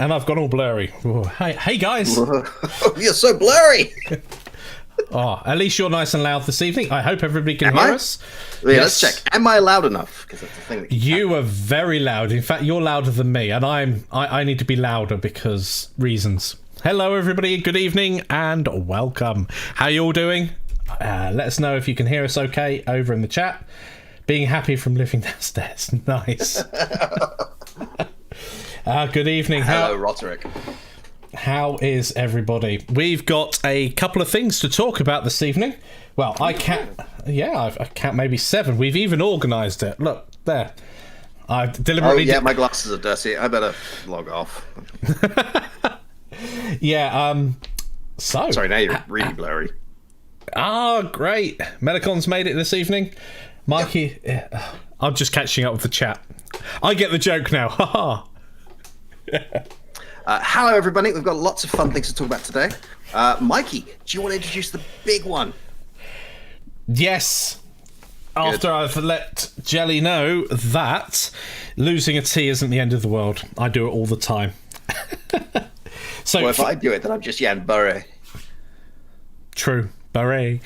And I've gone all blurry. Ooh, hey guys. You're so blurry. Oh, at least you're nice and loud this evening. I hope everybody can hear us. Yeah, yes. Let's check. Am I loud enough? Because that's the thing. That you are very loud. In fact, you're louder than me, and I need to be louder because reasons. Hello, everybody. Good evening and welcome. How you all doing? Let us know if you can hear us okay over in the chat. Being happy from living downstairs. Nice. Good evening. Hello, Roderick. How is everybody? We've got a couple of things to talk about this evening. Well, I can't maybe 7. We've even organised it. Look, there. I've deliberately... Oh, yeah, my glasses are dirty. I better log off. Yeah, so... Sorry, now you're really blurry. Great. Metacon's made it this evening. Mikey, I'm just catching up with the chat. I get the joke now. Haha. Hello, everybody. We've got lots of fun things to talk about today. Mikey, do you want to introduce the big one? Yes. After I've let Jelly know that losing a T isn't the end of the world. I do it all the time. So, well, if I do it, then I'm just Yann Burry. True. Burry.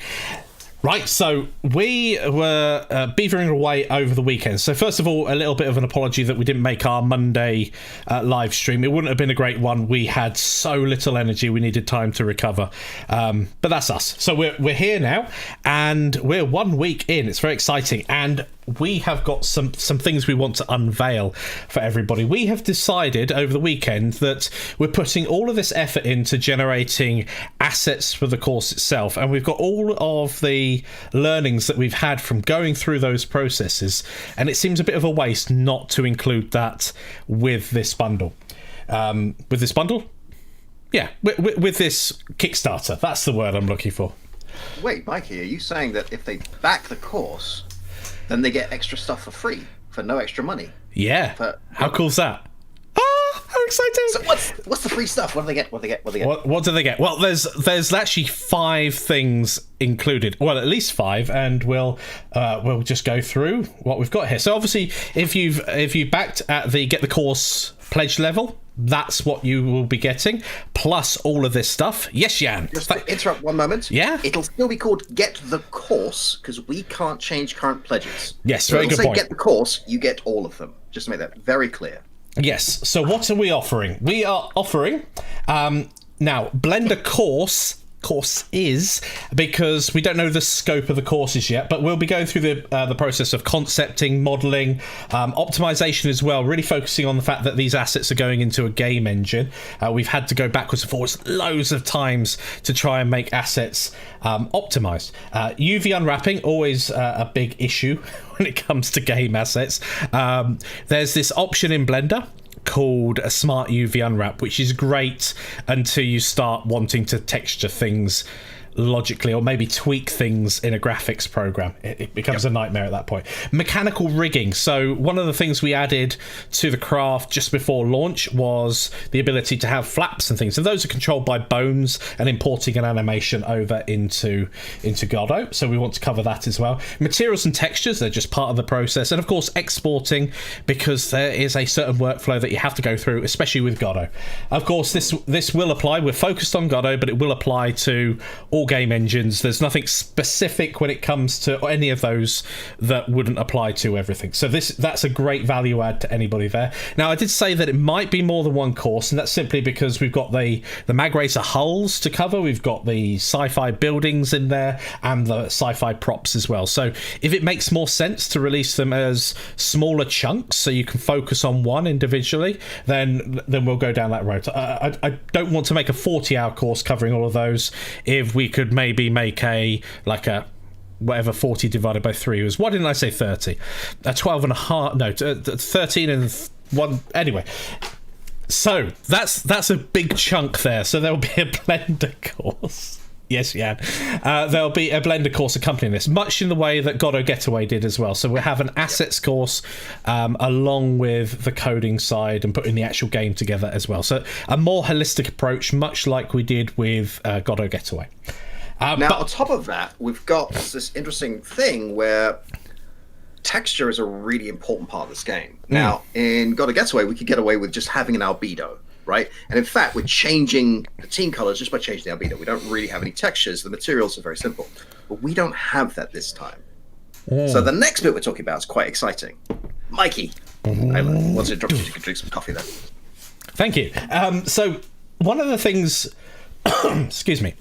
Right, so we were beavering away over the weekend. So first of all, a little bit of an apology that we didn't make our Monday live stream. It wouldn't have been a great one. We had so little energy. We needed time to recover. But that's us. So we're here now, and we're 1 week in. It's very exciting. And we have got some things we want to unveil for everybody. We have decided over the weekend that we're putting all of this effort into generating assets for the course itself, and we've got all of the learnings that we've had from going through those processes, and it seems a bit of a waste not to include that with this bundle. With this bundle? Yeah, with this KickStarter. That's the word I'm looking for. Wait, Mikey, are you saying that if they back the course, then they get extra stuff for free, for no extra money? Yeah. How cool's that? Oh, how exciting! So what's the free stuff? What do they get? What do they get? Well, there's actually 5 things included. Well, at least 5, and we'll just go through what we've got here. So obviously, if you've backed at the Get the Course pledge level, that's what you will be getting, plus all of this stuff. Yes, Yann. Just to interrupt 1 moment. Yeah? It'll still be called Get the Course, because we can't change current pledges. Yes, so very good point. Get the Course, you get all of them. Just to make that very clear. Yes, so what are we offering? We are offering, now, Blender course is, because we don't know the scope of the courses yet, but we'll be going through the process of concepting, modeling, optimization as well, really focusing on the fact that these assets are going into a game engine. We've had to go backwards and forwards loads of times to try and make assets optimized. UV unwrapping, always a big issue when it comes to game assets. There's this option in Blender called a smart UV unwrap, which is great until you start wanting to texture things logically, or maybe tweak things in a graphics program. It becomes a nightmare at that point. Mechanical rigging. So one of the things we added to the craft just before launch was the ability to have flaps and things, and those are controlled by bones and importing an animation over into Godot. So we want to cover that as well. Materials and textures, they're just part of the process, and of course exporting, because there is a certain workflow that you have to go through, especially with Godot. Of course, this will apply. We're focused on Godot, but it will apply to all game engines. There's nothing specific when it comes to any of those that wouldn't apply to everything. So that's a great value add to anybody there. Now, I did say that it might be more than one course, and that's simply because we've got the MagRacer hulls to cover, we've got the sci-fi buildings in there, and the sci-fi props as well. So if it makes more sense to release them as smaller chunks so you can focus on one individually, then we'll go down that road. I don't want to make a 40-hour course covering all of those. If we could maybe make whatever 40 divided by 3 was. Why didn't I say 30? 12 and a half. No, 13 and 1. Anyway. So that's a big chunk there. So there'll be a Blender course. Yes, Yann. There'll be a Blender course accompanying this, much in the way that Godot Getaway did as well. So we'll have an assets course along with the coding side and putting the actual game together as well. So a more holistic approach, much like we did with Godot Getaway. Now, on top of that, we've got this interesting thing where texture is a really important part of this game. Now, in Godot Getaway, we could get away with just having an albedo. right? And in fact, we're changing the team colors just by changing the albedo. We don't really have any textures. The materials are very simple, but we don't have that this time. So the next bit we're talking about is quite exciting. Mikey, I want to drink some coffee then. Thank you. So one of the things, excuse me.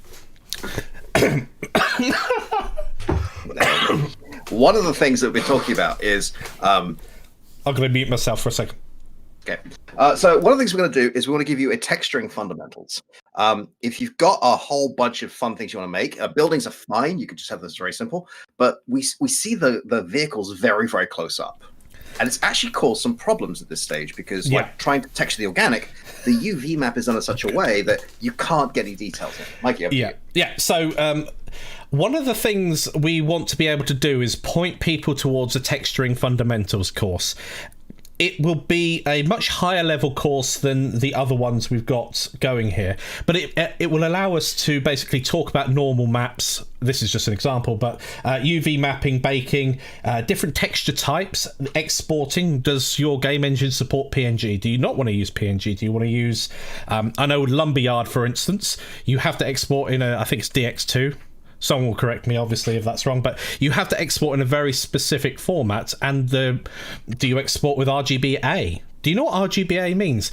One of the things that we're talking about is I'm going to mute myself for a second. Okay. So one of the things we're going to do is we want to give you a texturing fundamentals. If you've got a whole bunch of fun things you want to make, buildings are fine. You could just have this very simple. But we see the vehicles very, very close up. And it's actually caused some problems at this stage because like trying to texture the organic, the UV map is done in such a way that you can't get any details in it. Mikey, yeah. So one of the things we want to be able to do is point people towards a texturing fundamentals course. It will be a much higher level course than the other ones we've got going here, but it will allow us to basically talk about normal maps. This is just an example, but UV mapping, baking, different texture types, exporting. Does your game engine support PNG? Do you not want to use PNG? Do you want to use, I know Lumberyard, for instance, you have to export in I think it's DX2. Someone will correct me, obviously, if that's wrong, but you have to export in a very specific format. And do you export with RGBA? Do you know what RGBA means?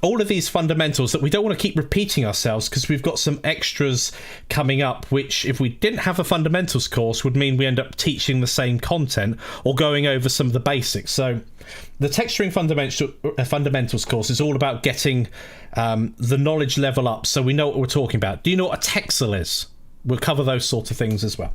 All of these fundamentals that we don't want to keep repeating ourselves because we've got some extras coming up, which if we didn't have a fundamentals course would mean we end up teaching the same content or going over some of the basics. So the texturing fundamentals course is all about getting the knowledge level up so we know what we're talking about. Do you know what a texel is? We'll cover those sort of things as well.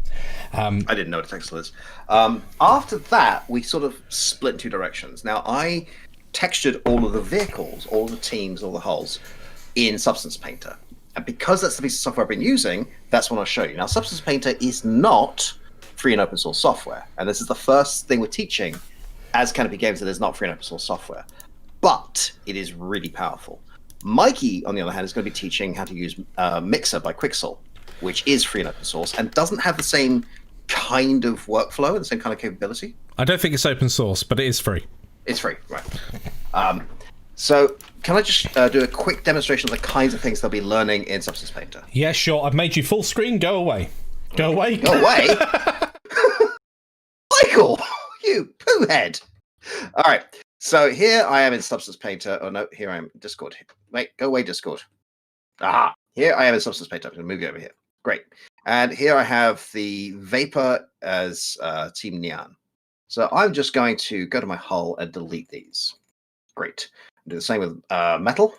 I didn't know what a texel is. After that, we sort of split in two directions. Now, I textured all of the vehicles, all the teams, all the hulls in Substance Painter. And because that's the piece of software I've been using, that's what I'll show you. Now, Substance Painter is not free and open source software. And this is the first thing we're teaching as Canopy Games that is not free and open source software. But it is really powerful. Mikey, on the other hand, is going to be teaching how to use Mixer by Quixel, which is free and open source and doesn't have the same kind of workflow, the same kind of capability. I don't think it's open source, but it is free. It's free, right. So can I just do a quick demonstration of the kinds of things they'll be learning in Substance Painter? Yeah, sure. I've made you full screen. Go away. Go away. Go away? Michael, you poohead. All right. So here I am in Substance Painter. Oh, no, here I am in Discord. Wait, go away, Discord. Aha. Here I am in Substance Painter. I'm going to move you over here. Great. And here I have the Vapor as Team Neon. So I'm just going to go to my hull and delete these. Great. Do the same with metal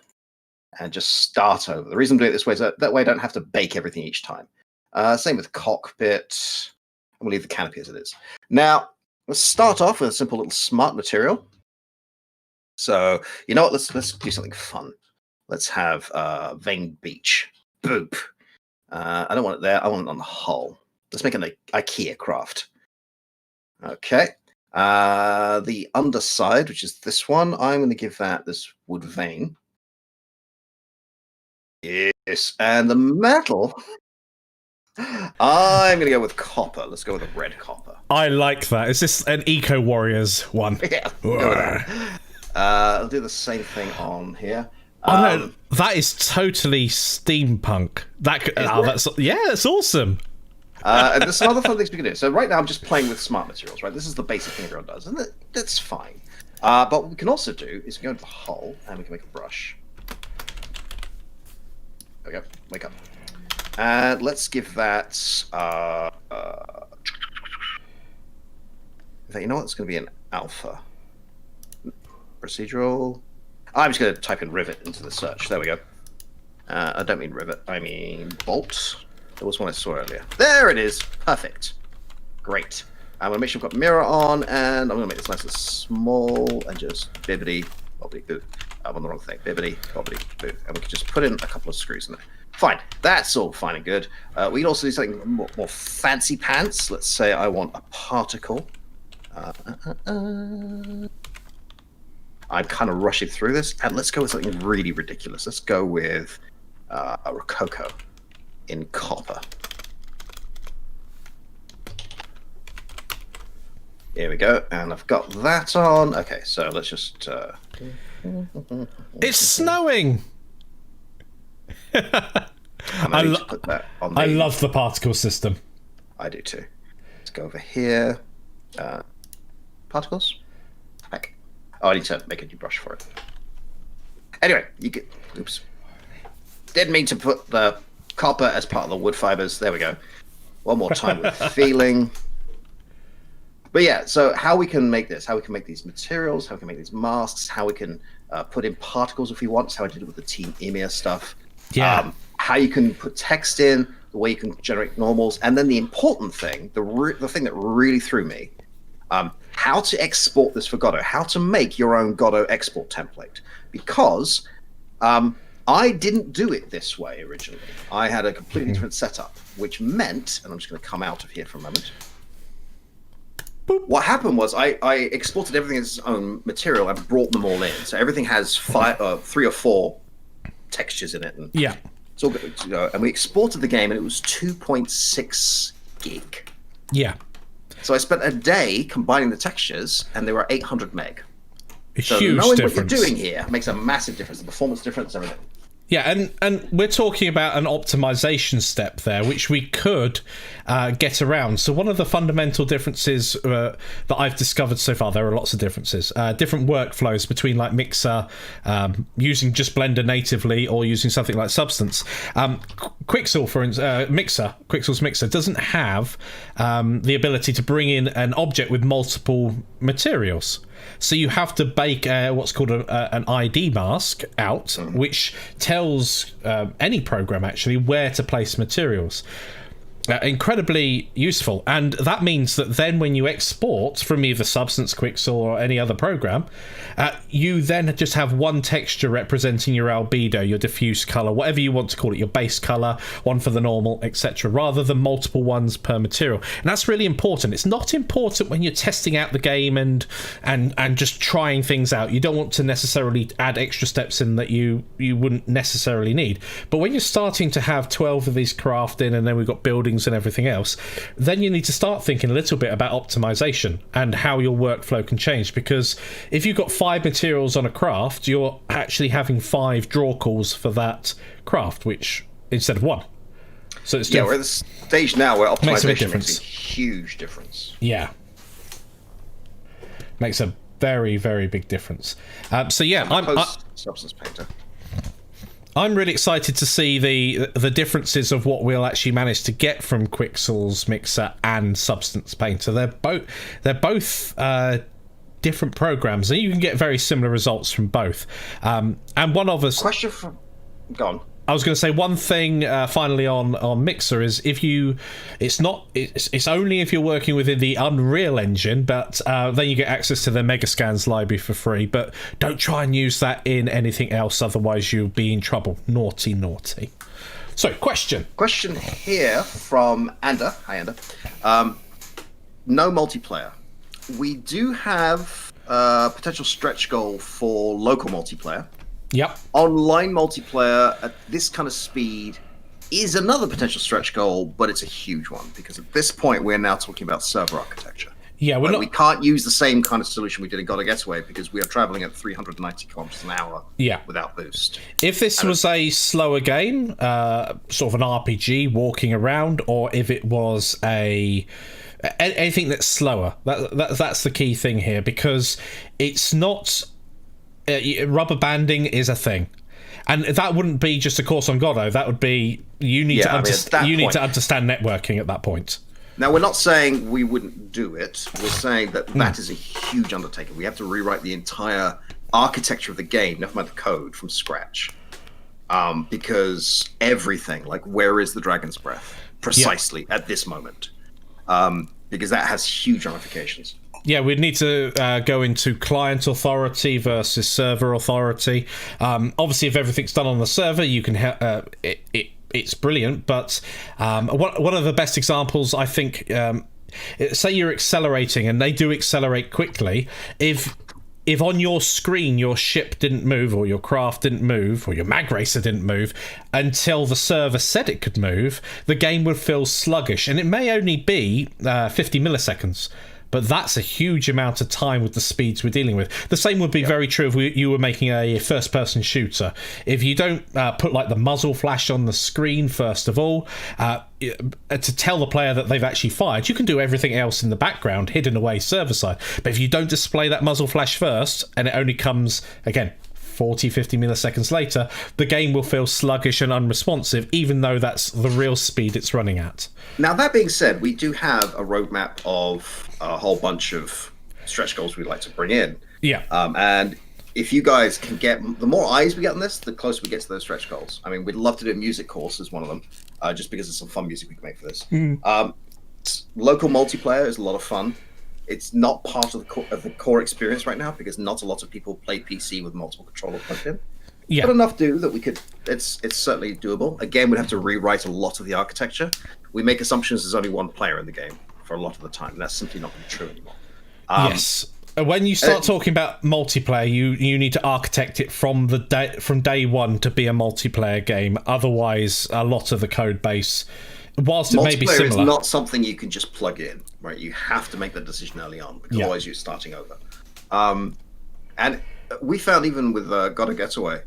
and just start over. The reason I'm doing it this way is that way I don't have to bake everything each time. Same with cockpit. I'm going to leave the canopy as it is. Now, let's start off with a simple little smart material. So, you know what? Let's do something fun. Let's have Vane Beach. Boop. I don't want it there. I want it on the hull. Let's make an IKEA craft. Okay. The underside, which is this one, I'm going to give that this wood vein. Yes. And the metal, I'm going to go with copper. Let's go with a red copper. I like that. Is this an Eco Warriors one? Yeah. I'll do the same thing on here. Oh no, that is totally steampunk. That's awesome. And there's some other fun things we can do. So right now I'm just playing with smart materials, right? This is the basic thing everyone does, and that's fine. But what we can also do is go into the hull and we can make a brush. There we go. Wake up. And let's give that. You know what? It's going to be an alpha. Procedural. I'm just going to type in rivet into the search. There we go. I don't mean rivet. I mean bolt. There was one I saw earlier. There it is. Perfect. Great. I'm going to make sure I've got mirror on, and I'm going to make this nice and small, and just bibbity, bobbity, boo. I'm on the wrong thing. Bibbity, bobbity, boo. And we can just put in a couple of screws in there. Fine. That's all fine and good. We can also do something more fancy pants. Let's say I want a particle. I'm kind of rushing through this, and let's go with something really ridiculous. Let's go with a Rococo in copper. Here we go, and I've got that on. Okay, so let's just It's snowing. I love the particle system. I do too. Let's go over here. Particles. Heck. Oh, I need to make a new brush for it. Anyway, you get. Oops. Didn't mean to put the copper as part of the wood fibers. There we go. One more time with feeling. But yeah, so how we can make this, how we can make these materials, how we can make these masks, how we can put in particles if we want, how I did it with the Team EMEA stuff. Yeah. How you can put text in, the way you can generate normals, and then the important thing, the thing that really threw me, how to export this for Godot, how to make your own Godot export template. Because I didn't do it this way originally. I had a completely different setup, which meant, and I'm just going to come out of here for a moment. What happened was I exported everything as its own material and brought them all in. So everything has 3 or 4 textures in it. And yeah. It's all good. And we exported the game and it was 2.6 gig. Yeah. So I spent a day combining the textures and they were 800 meg. So huge knowing difference. what you're doing here makes a massive difference. The performance difference, everything. Yeah, and we're talking about an optimization step there, which we could get around. So one of the fundamental differences that I've discovered so far, there are lots of differences, different workflows between like Mixer, using just Blender natively or using something like Substance. Quixel, for instance, Quixel's Mixer doesn't have the ability to bring in an object with multiple materials. So you have to bake what's called an ID mask out, which tells any program actually where to place materials. Incredibly useful, and that means that then when you export from either Substance, Quixel or any other program, you then just have one texture representing your albedo, your diffuse color, whatever you want to call it, your base color, one for the normal, etc., rather than multiple ones per material. And that's really important. It's not important when you're testing out the game and just trying things out. You don't want to necessarily add extra steps in that you wouldn't necessarily need. But when you're starting to have 12 of these craft in, and then we've got buildings and everything else, then you need to start thinking a little bit about optimization and how your workflow can change, because if you've got 5 materials on a craft, you're actually having 5 draw calls for that craft, which instead of 1. So it's we're at the stage now where optimization makes a huge difference. Yeah, makes a very, very big difference. So yeah, I'm Substance Painter. I'm really excited to see the differences of what we'll actually manage to get from Quixel's Mixer and Substance Painter. They're both different programs, and you can get very similar results from both. And one of us. Question from. Go on. I was going to say one thing finally on Mixer is it's only if you're working within the Unreal Engine, but then you get access to the Megascans library for free. But don't try and use that in anything else, otherwise you'll be in trouble. Naughty, naughty. So, question Here from Ander. Hi, Ander. No multiplayer. We do have a potential stretch goal for local multiplayer. Yep. Online multiplayer at this kind of speed is another potential stretch goal, but it's a huge one because at this point we're now talking about server architecture. Yeah, we can't use the same kind of solution we did in Godot Getaway because we are traveling at 390 kilometers an hour without boost. If this was a slower game, sort of an RPG walking around, or if it was anything that's slower, that's the key thing here, because it's not. Rubber banding is a thing, and that wouldn't be just a course on Godot. That would be you need to understand networking at that point. Now, we're not saying we wouldn't do it. We're saying that is a huge undertaking. We have to rewrite the entire architecture of the game, never mind the code, from scratch, because everything, like where is the Dragon's Breath precisely at this moment, because that has huge ramifications. Yeah, we'd need to go into client authority versus server authority. Obviously, if everything's done on the server, you can it's brilliant. But one of the best examples, I think, say you're accelerating, and they do accelerate quickly. If on your screen your ship didn't move, or your craft didn't move, or your MagRacer didn't move until the server said it could move, the game would feel sluggish, and it may only be 50 milliseconds. But that's a huge amount of time with the speeds we're dealing with. The same would be very true if you were making a first-person shooter. If you don't put like the muzzle flash on the screen first of all, to tell the player that they've actually fired, you can do everything else in the background, hidden away server-side. But if you don't display that muzzle flash first, and it only comes, again, 40, 50 milliseconds later, the game will feel sluggish and unresponsive, even though that's the real speed it's running at. Now, that being said, we do have a roadmap of a whole bunch of stretch goals we'd like to bring in. Yeah. And if you guys can get, the more eyes we get on this, the closer we get to those stretch goals. I mean, we'd love to do a music course as one of them, just because there's some fun music we can make for this. Local multiplayer is a lot of fun. It's not part of the core experience right now because not a lot of people play PC with multiple controllers plugged in. Yeah. But enough do that we could. It's certainly doable. Again, we'd have to rewrite a lot of the architecture. We make assumptions there's only one player in the game for a lot of the time. And that's simply not going to be true anymore. Yes. When you start talking about multiplayer, you need to architect it from day one to be a multiplayer game. Otherwise, a lot of the code base, whilst it may be similar, multiplayer is not something you can just plug in. Right, you have to make that decision early on because otherwise you're starting over. And we found even with Gotta Getaway,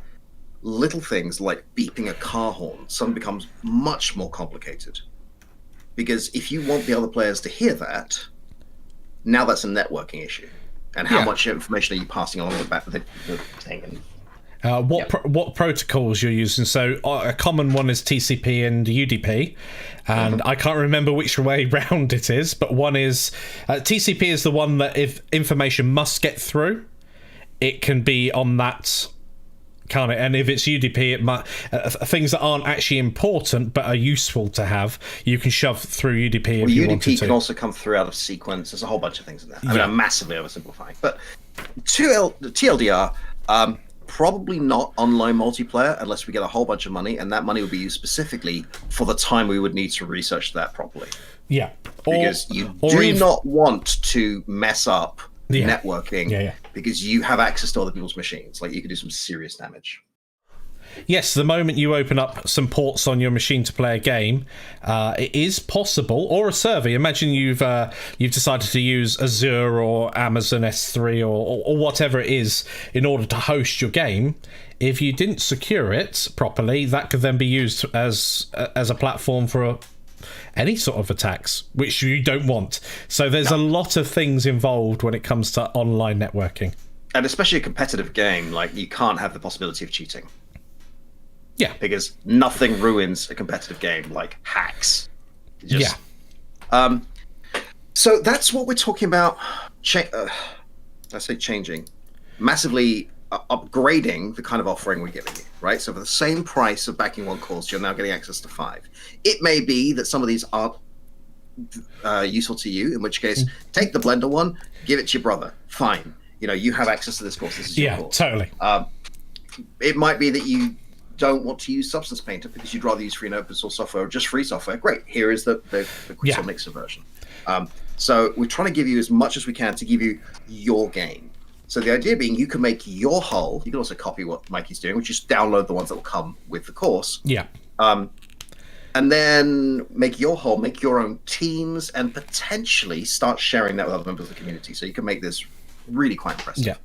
little things like beeping a car horn suddenly becomes much more complicated. Because if you want the other players to hear that, now that's a networking issue. And how much information are you passing along the thing? And what protocols you're using? So a common one is TCP and UDP, and I can't remember which way round it is, but one is TCP is the one that if information must get through, it can be on that, can't it? And if it's UDP, it might things that aren't actually important but are useful to have, you can shove through UDP. If you wanted to. UDP can also come through out of sequence. There's a whole bunch of things in there. I mean, I'm massively oversimplifying, but TLDR. Probably not online multiplayer unless we get a whole bunch of money, and that money would be used specifically for the time we would need to research that properly. Yeah. Because you do not want to mess up networking because you have access to other people's machines. Like, you could do some serious damage. Yes, the moment you open up some ports on your machine to play a game, it is possible, or a server. Imagine you've decided to use Azure or Amazon S3 or whatever it is in order to host your game. If you didn't secure it properly, that could then be used as a platform for any sort of attacks, which you don't want. So there's a lot of things involved when it comes to online networking. And especially a competitive game, like, you can't have the possibility of cheating. Yeah, because nothing ruins a competitive game like hacks. So that's what we're talking about. Let's say changing, massively upgrading the kind of offering we're giving you. Right. So for the same price of backing one course, you're now getting access to 5. It may be that some of these aren't useful to you. In which case, take the Blender one, give it to your brother. Fine. You know, you have access to this course. This is your course. Totally. It might be that you don't want to use Substance Painter because you'd rather use free and open source software or just free software. Great. Here is the Crystal Mixer version. So we're trying to give you as much as we can to give you your game. So the idea being you can make your hull. You can also copy what Mikey's doing, which is download the ones that will come with the course. Yeah. And then make your hull, make your own teams, and potentially start sharing that with other members of the community. So you can make this really quite impressive. Yeah.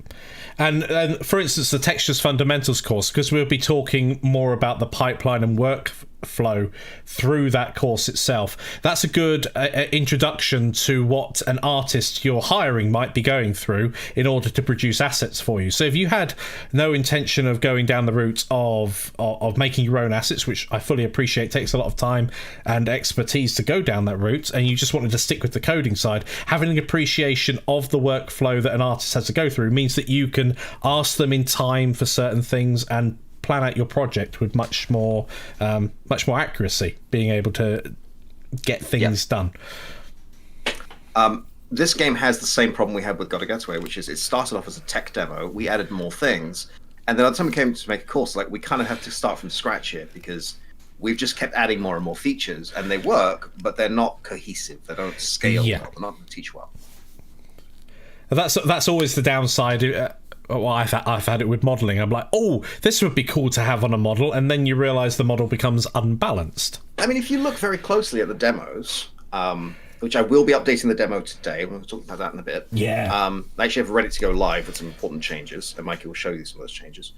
And for instance, the Textures Fundamentals course, because we'll be talking more about the pipeline and workflow through that course itself. That's a good introduction to what an artist you're hiring might be going through in order to produce assets for you. So if you had no intention of going down the route of making your own assets, which I fully appreciate takes a lot of time and expertise to go down that route, and you just wanted to stick with the coding side, having an appreciation of the workflow that an artist has to go through means that you can ask them in time for certain things and plan out your project with much more accuracy, being able to get things done. This game has the same problem we had with Gotta Getaway, which is it started off as a tech demo. We added more things, and then by the time we came to make a course, like, we kind of have to start from scratch here because we've just kept adding more and more features, and they work, but they're not cohesive. They don't scale well. They're not going to teach well. That's always the downside. Well, I've had it with modelling. I'm like, oh, this would be cool to have on a model, and then you realise the model becomes unbalanced. I mean, if you look very closely at the demos, which I will be updating the demo today. We'll talk about that in a bit. Yeah. I actually have ready to go live with some important changes, and Mikey will show you some of those changes.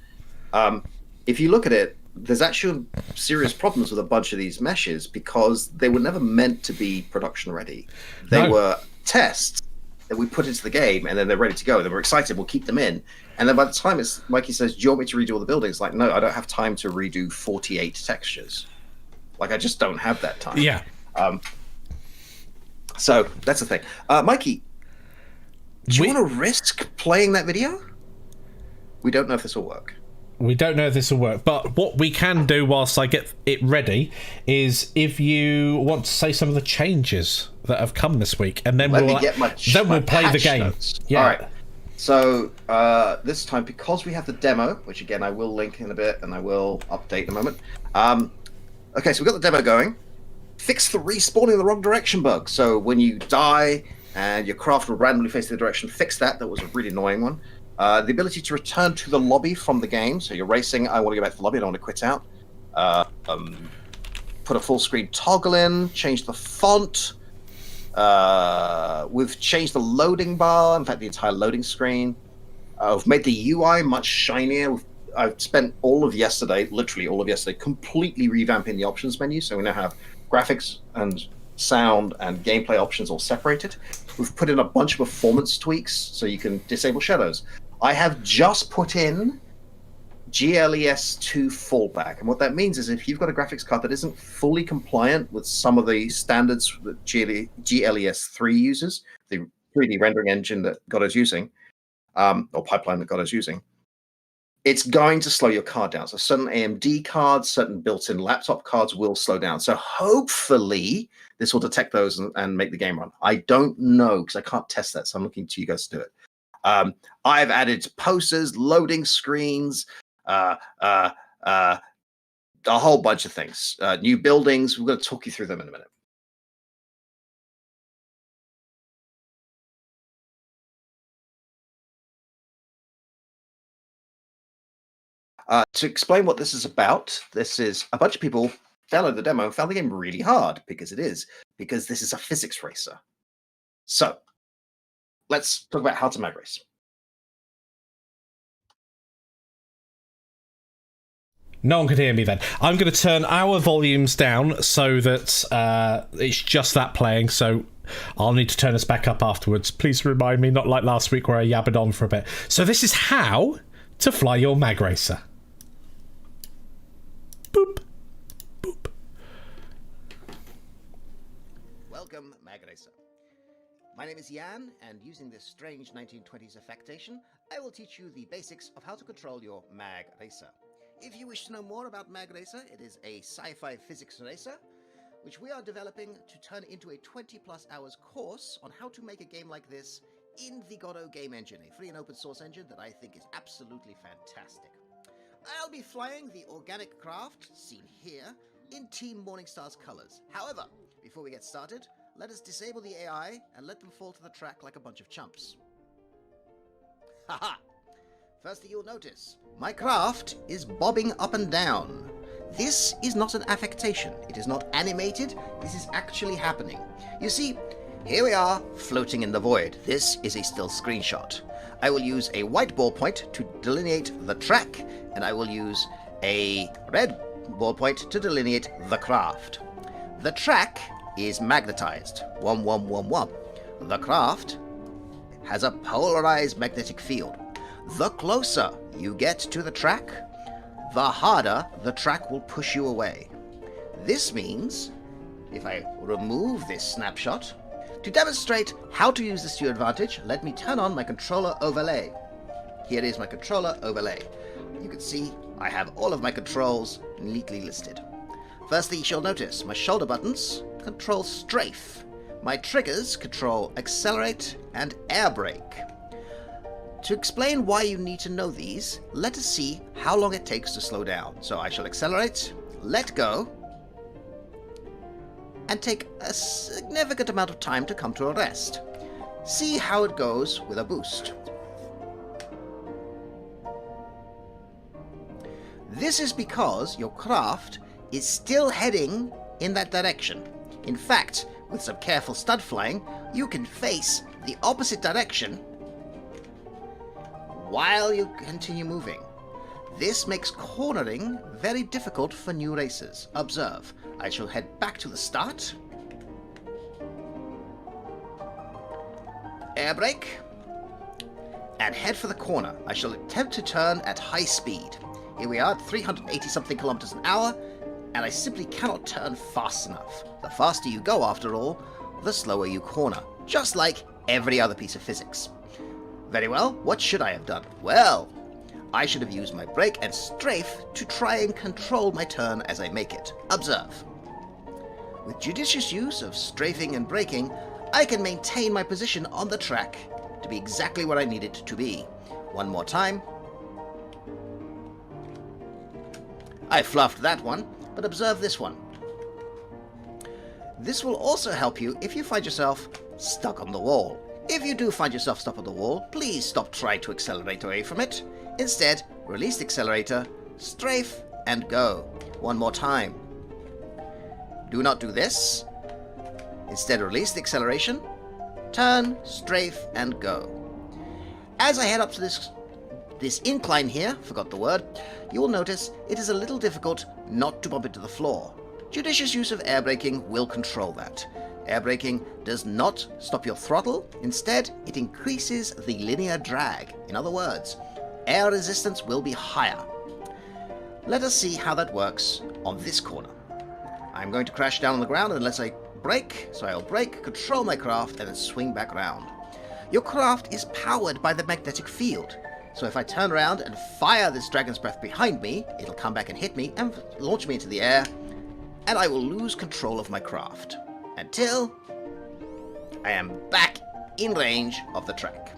If you look at it, there's actually serious problems with a bunch of these meshes because they were never meant to be production ready. They were tests that we put into the game, and then they're ready to go. Then we're excited, we'll keep them in. And then by the time it's Mikey says, do you want me to redo all the buildings? Like, no, I don't have time to redo 48 textures. Like, I just don't have that time. Yeah. So that's the thing. Mikey, do you want to risk playing that video? We don't know if this will work. We don't know if this will work, but what we can do whilst I get it ready is if you want to say some of the changes that have come this week, and then we'll play the game. Notes. Yeah. All right. So this time, because we have the demo, which again I will link in a bit, and I will update in a moment. Okay, so we've got the demo going. Fix the respawning in the wrong direction bug. So when you die and your craft will randomly face the direction, fix that. That was a really annoying one. The ability to return to the lobby from the game. So you're racing, I want to go back to the lobby, I don't want to quit out. Put a full screen toggle in, change the font. We've changed the loading bar, in fact the entire loading screen. We've made the UI much shinier. I've spent all of yesterday, literally all of yesterday, completely revamping the options menu. So we now have graphics and sound and gameplay options all separated. We've put in a bunch of performance tweaks so you can disable shadows. I have just put in GLES2 fallback, and what that means is if you've got a graphics card that isn't fully compliant with some of the standards that GLES3 uses, the 3D rendering engine that Godot's using, or pipeline that Godot's using, it's going to slow your card down. So certain AMD cards, certain built-in laptop cards will slow down. So hopefully this will detect those and make the game run. I don't know because I can't test that, so I'm looking to you guys to do it. I've added posters, loading screens, a whole bunch of things. New buildings. We're going to talk you through them in a minute. To explain what this is about, this is a bunch of people downloaded the demo and found the game really hard because this is a physics racer. So let's talk about how to mag race. No one could hear me then. I'm going to turn our volumes down so that it's just that playing, so I'll need to turn us back up afterwards. Please remind me, not like last week where I yabbered on for a bit. So this is how to fly your MagRacer. Boop. Boop. Welcome, MagRacer. My name is Yann, and using this strange 1920s affectation, I will teach you the basics of how to control your MagRacer. If you wish to know more about MagRacer, it is a sci-fi physics racer, which we are developing to turn into a 20+ hours course on how to make a game like this in the Godot game engine, a free and open source engine that I think is absolutely fantastic. I'll be flying the organic craft, seen here, in Team Morningstar's colors. However, before we get started, let us disable the AI and let them fall to the track like a bunch of chumps. Haha! Firstly, you'll notice, my craft is bobbing up and down. This is not an affectation. It is not animated. This is actually happening. You see, here we are, floating in the void. This is a still screenshot. I will use a white ballpoint to delineate the track, and I will use a red ballpoint to delineate the craft. The track is magnetized, 1111. The craft has a polarized magnetic field. The closer you get to the track, the harder the track will push you away. This means, if I remove this snapshot, to demonstrate how to use this to your advantage, let me turn on my controller overlay. Here is my controller overlay. You can see I have all of my controls neatly listed. Firstly, you'll notice my shoulder buttons control strafe. My triggers control accelerate and air brake. To explain why you need to know these, let us see how long it takes to slow down. So I shall accelerate, let go, and take a significant amount of time to come to a rest. See how it goes with a boost. This is because your craft is still heading in that direction. In fact, With some careful stunt flying, you can face the opposite direction while you continue moving. This makes cornering very difficult for new racers. Observe. I shall head back to the start. Air brake. And head for the corner. I shall attempt to turn at high speed. Here we are at 380 something kilometers an hour, and I simply cannot turn fast enough. The faster you go, after all, the slower you corner, just like every other piece of physics. Very well, what should I have done? Well, I should have used my brake and strafe to try and control my turn as I make it. Observe. With judicious use of strafing and braking, I can maintain my position on the track to be exactly where I need it to be. One more time. I fluffed that one, but observe this one. This will also help you if you find yourself stuck on the wall. If you do find yourself stuck on the wall, please stop trying to accelerate away from it. Instead, release the accelerator, strafe, and go. One more time. Do not do this. Instead, release the acceleration, turn, strafe, and go. As I head up to this incline here, forgot the word, you will notice it is a little difficult not to bump into the floor. Judicious use of air braking will control that. Air braking does not stop your throttle. Instead, it increases the linear drag. In other words, air resistance will be higher. Let us see how that works on this corner. I'm going to crash down on the ground unless I brake, so I'll brake, control my craft, and then swing back round. Your craft is powered by the magnetic field, so if I turn around and fire this dragon's breath behind me, it'll come back and hit me and launch me into the air, and I will lose control of my craft until I am back in range of the track.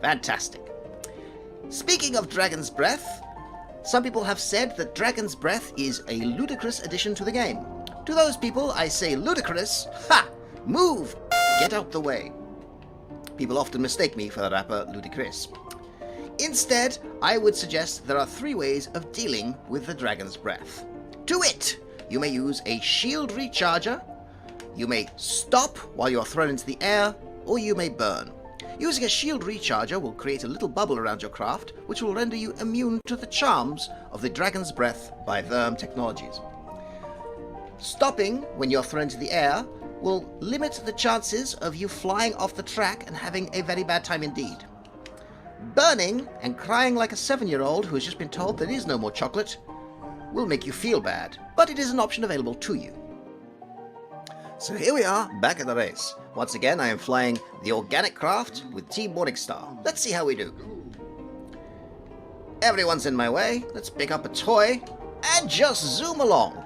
Fantastic. Speaking of Dragon's Breath, some people have said that Dragon's Breath is a ludicrous addition to the game. To those people, I say ludicrous. Ha! Move! Get out the way. People often mistake me for the rapper Ludacris. Instead, I would suggest there are 3 ways of dealing with the Dragon's Breath. To it! You may use a shield recharger, you may stop while you are thrown into the air, or you may burn. Using a shield recharger will create a little bubble around your craft, which will render you immune to the charms of the Dragon's Breath by Verm Technologies. Stopping when you're thrown into the air will limit the chances of you flying off the track and having a very bad time indeed. Burning and crying like a 7-year-old who has just been told there is no more chocolate will make you feel bad, but it is an option available to you. So here we are, back at the race. Once again, I am flying the organic craft with Team Morningstar. Let's see how we do. Everyone's in my way. Let's pick up a toy and just zoom along.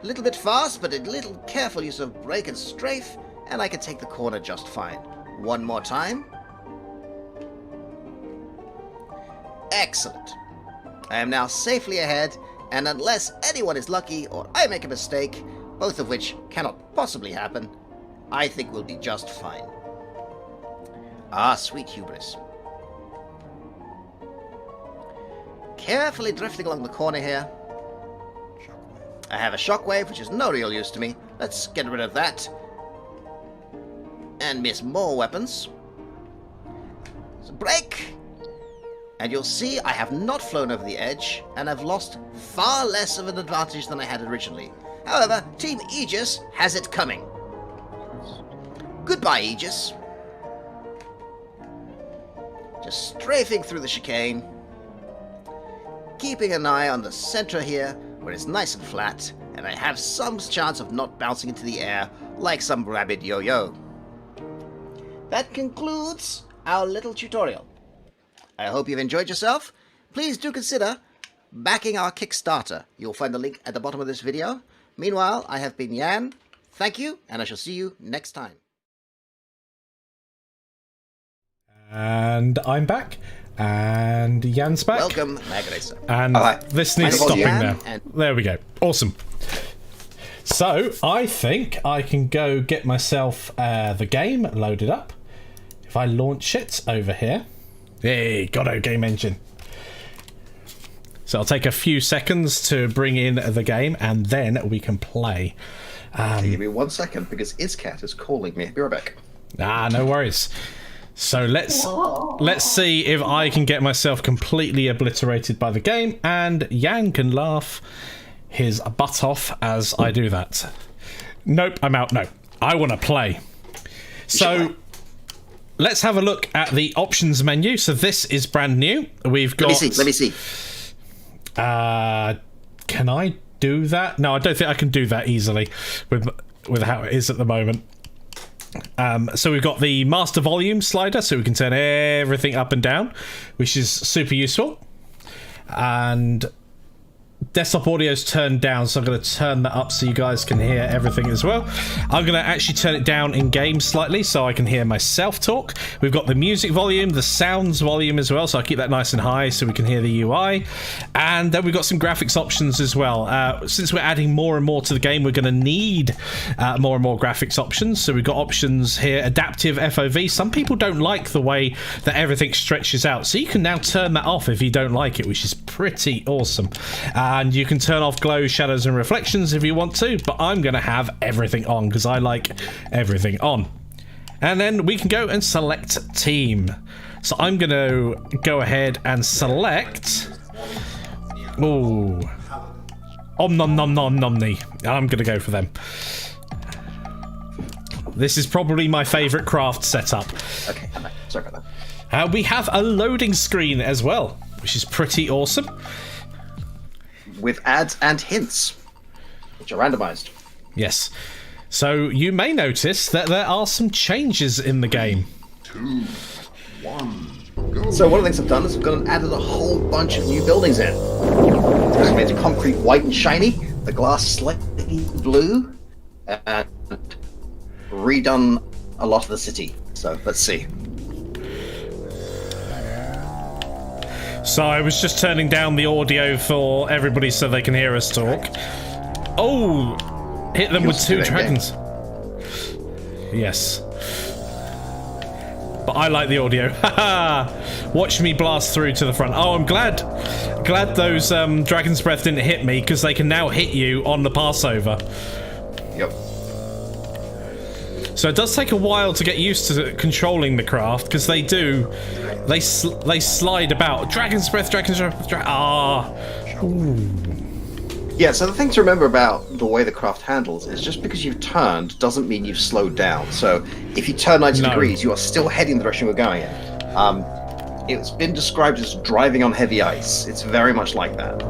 A little bit fast, but a little careful use of brake and strafe, and I can take the corner just fine. One more time. Excellent. I am now safely ahead, and unless anyone is lucky or I make a mistake, both of which cannot possibly happen, I think we'll be just fine. Ah, sweet hubris. Carefully drifting along the corner here. I have a shockwave, which is no real use to me. Let's get rid of that. And miss more weapons. So brake. And you'll see I have not flown over the edge, and I've lost far less of an advantage than I had originally. However, Team Aegis has it coming. Goodbye, Aegis. Just strafing through the chicane. Keeping an eye on the center here, where it's nice and flat, and I have some chance of not bouncing into the air like some rabid yo-yo. That concludes our little tutorial. I hope you've enjoyed yourself. Please do consider backing our Kickstarter. You'll find the link at the bottom of this video. Meanwhile, I have been Yann. Thank you, and I shall see you next time. And I'm back. And Yann's back. Welcome, MagRacer. And this needs stopping now. There we go. Awesome. So, I think I can go get myself the game loaded up. If I launch it over here. Hey, got a game engine. So it'll take a few seconds to bring in the game, and then we can play. Give me 1 second, because Izcat is calling me. Be right back. No worries. So let's see if I can get myself completely obliterated by the game, and Yann can laugh his butt off as I do that. Nope, I'm out. No, I want to play. So let's have a look at the options menu. So this is brand new. We've got. Let me see. Can I do that? No, I don't think I can do that easily with how it is at the moment. So we've got the master volume slider, so we can turn everything up and down, which is super useful. And desktop audio's turned down, so I'm going to turn that up so you guys can hear everything as well. I'm going to actually turn it down in game slightly so I can hear myself talk. We've got the music volume, the sounds volume as well, so I'll keep that nice and high so we can hear the UI. And then we've got some graphics options as well. Since we're adding more and more to the game, we're going to need more and more graphics options. So we've got options here, adaptive FOV. Some people don't like the way that everything stretches out, so you can now turn that off if you don't like it, which is pretty awesome. And you can turn off glow, shadows and reflections if you want to, but I'm going to have everything on because I like everything on. And then we can go and select team. So I'm going to go ahead and select... Ooh. Om nom nom nom nomni. I'm going to go for them. This is probably my favourite craft setup. Okay, sorry about that. We have a loading screen as well, which is pretty awesome. With ads and hints, which are randomized. Yes. So you may notice that there are some changes in the game. 2, 1, go. So one of the things I've done is I've gone and added a whole bunch of new buildings in. I've made the concrete white and shiny, the glass slightly blue, and redone a lot of the city. So let's see. So I was just turning down the audio for everybody so they can hear us talk. Oh, hit them with 2 dragons. Yes. But I like the audio. Haha! Watch me blast through to the front. Oh, I'm glad those Dragon's Breath didn't hit me, because they can now hit you on the passover. Yep. So it does take a while to get used to controlling the craft, because they do. They slide about. Dragon's Breath, Ooh. Yeah, so the thing to remember about the way the craft handles is just because you've turned doesn't mean you've slowed down. So if you turn 90 degrees, you are still heading the direction we're going in. It's been described as driving on heavy ice. It's very much like that.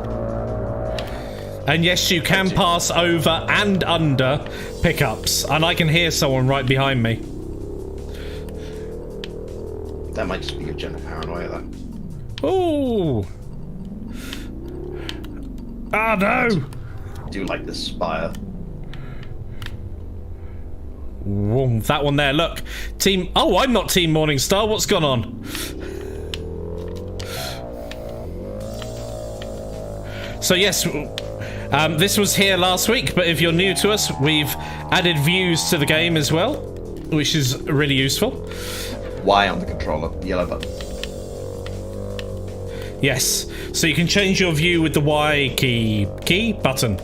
And yes, you can pass over and under pickups, and I can hear someone right behind me. That might just be your general paranoia, though. Ooh! Ah, no! I do like this spire. Whoa, that one there, look. Team... Oh, I'm not Team Morningstar. What's gone on? So, yes... this was here last week, but if you're new to us, we've added views to the game as well, which is really useful. Y on the controller, yellow button. Yes, so you can change your view with the Y key button.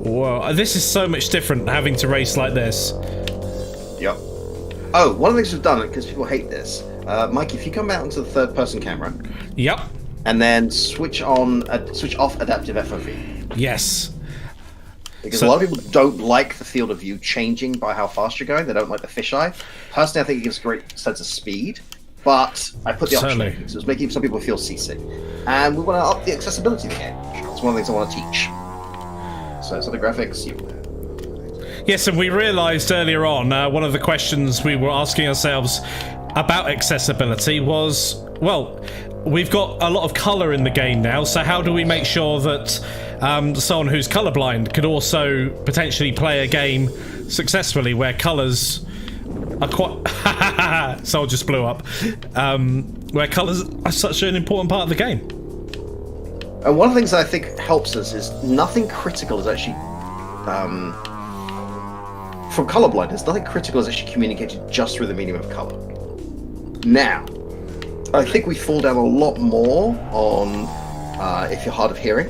Whoa, this is so much different having to race like this. Yep. Oh, one of the things we've done, because people hate this, Mike, if you come out into the third-person camera. Yep. And then switch off adaptive FOV. Yes. Because a lot of people don't like the field of view changing by how fast you're going. They don't like the fisheye. Personally, I think it gives a great sense of speed. But I put the option in, so it's making some people feel seasick. And we want to up the accessibility of the game. It's one of the things I want to teach. So the graphics, Yes, and we realised earlier on, one of the questions we were asking ourselves about accessibility was, well, we've got a lot of colour in the game now, so how do we make sure that someone who's colourblind could also potentially play a game successfully where colours are quite... Soul just blew up. Where colours are such an important part of the game. And one of the things that I think helps us is nothing critical is actually... from colourblindness, nothing critical is actually communicated just through the medium of colour. Now, I think we fall down a lot more on if you're hard of hearing.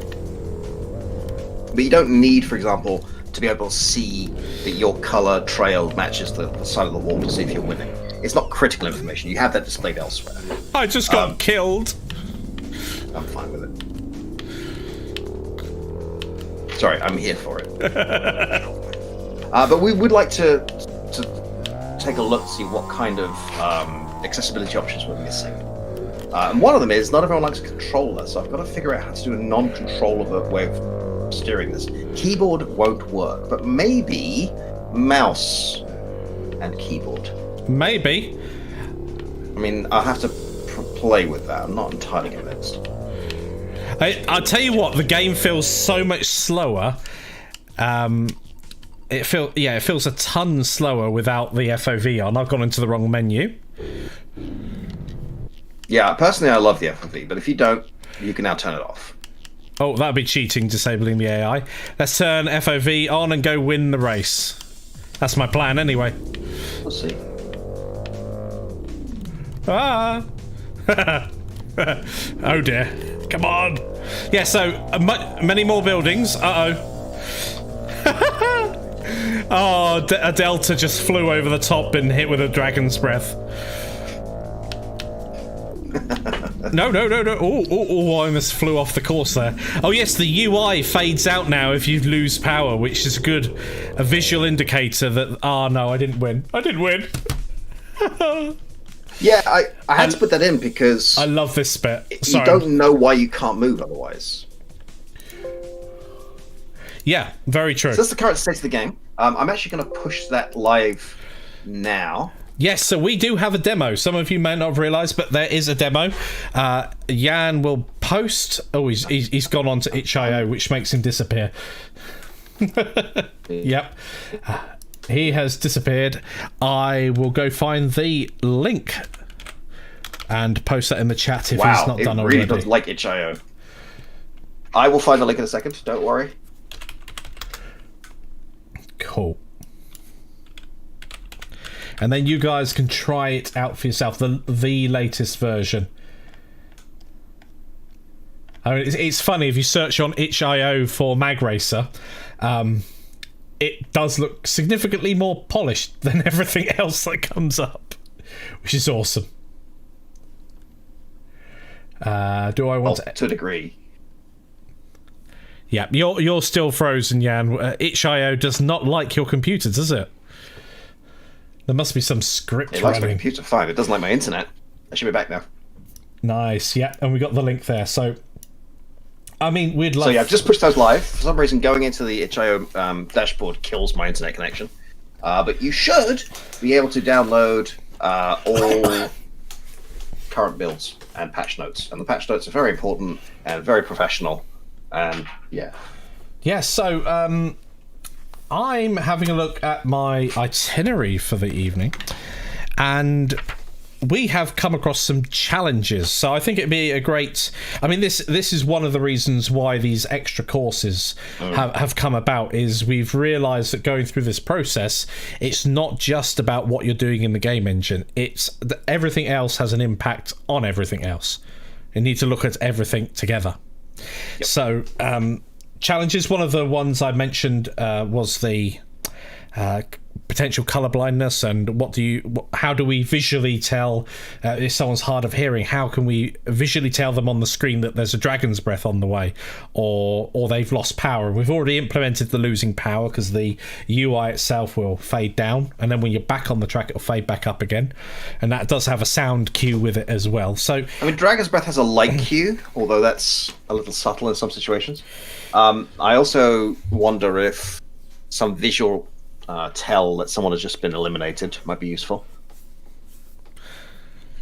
But you don't need, for example, to be able to see that your color trail matches the side of the wall to see if you're winning. It's not critical information. You have that displayed elsewhere. I just got killed. I'm fine with it. Sorry, I'm here for it. But we would like to take a look to see what kind of accessibility options we're missing. And one of them is not everyone likes a controller, so I've got to figure out how to do a non-controller way of steering this. Keyboard won't work, but maybe mouse and keyboard. Maybe. I mean, I'll have to play with that. I'm not entirely convinced. I'll tell you what, the game feels so much slower. It feels a ton slower without the FOV on. I've gone into the wrong menu. Yeah, personally, I love the FOV, but if you don't, you can now turn it off. Oh, that'd be cheating, disabling the AI. Let's turn FOV on and go win the race. That's my plan, anyway. We'll see. Ah! Oh dear. Come on. Yeah, so many more buildings. Uh-oh. Oh, a Delta just flew over the top and hit with a dragon's breath. No. Oh, I almost flew off the course there. Oh yes, the UI fades out now if you lose power, which is a visual indicator that, oh no, I didn't win. Yeah, I had to put that in because I love this bit. You don't know why you can't move otherwise. Yeah, very true. So that's the current state of the game. I'm actually going to push that live now. Yes, so we do have a demo. Some of you may not have realised, but there is a demo. Yann will post. Oh, he's gone on to itch.io, which makes him disappear. Yep. He has disappeared. I will go find the link and post that in the chat if he's not done already. Wow, it really does like itch.io. I will find the link in a second, don't worry. Cool. And then you guys can try it out for yourself, the latest version. I mean, it's funny, if you search on itch.io for MagRacer, it does look significantly more polished than everything else that comes up, which is awesome. Do I want to a degree? Yeah, you're still frozen, Yann. itch.io does not like your computer, does it? There must be some script It likes running. my computer fine. It doesn't like my internet. I should be back now. Nice, yeah, and we got the link there. So, I mean, we'd love. So yeah, I've just pushed those live. For some reason, going into the itch.io dashboard kills my internet connection. But you should be able to download all current builds and patch notes. And the patch notes are very important and very professional. And yeah. Yeah, so I'm having a look at my itinerary for the evening, and we have come across some challenges. So I think it'd be a great... I mean, this is one of the reasons why these extra courses have come about, is we've realised that going through this process, it's not just about what you're doing in the game engine. It's that everything else has an impact on everything else. You need to look at everything together. Yep. So, challenges, one of the ones I mentioned was the potential color blindness, and how do we visually tell if someone's hard of hearing? How can we visually tell them on the screen that there's a dragon's breath on the way, or they've lost power? We've already implemented the losing power because the UI itself will fade down, and then when you're back on the track, it'll fade back up again, and that does have a sound cue with it as well. So I mean, dragon's breath has a light cue, although that's a little subtle in some situations. I also wonder if some visual tell that someone has just been eliminated might be useful.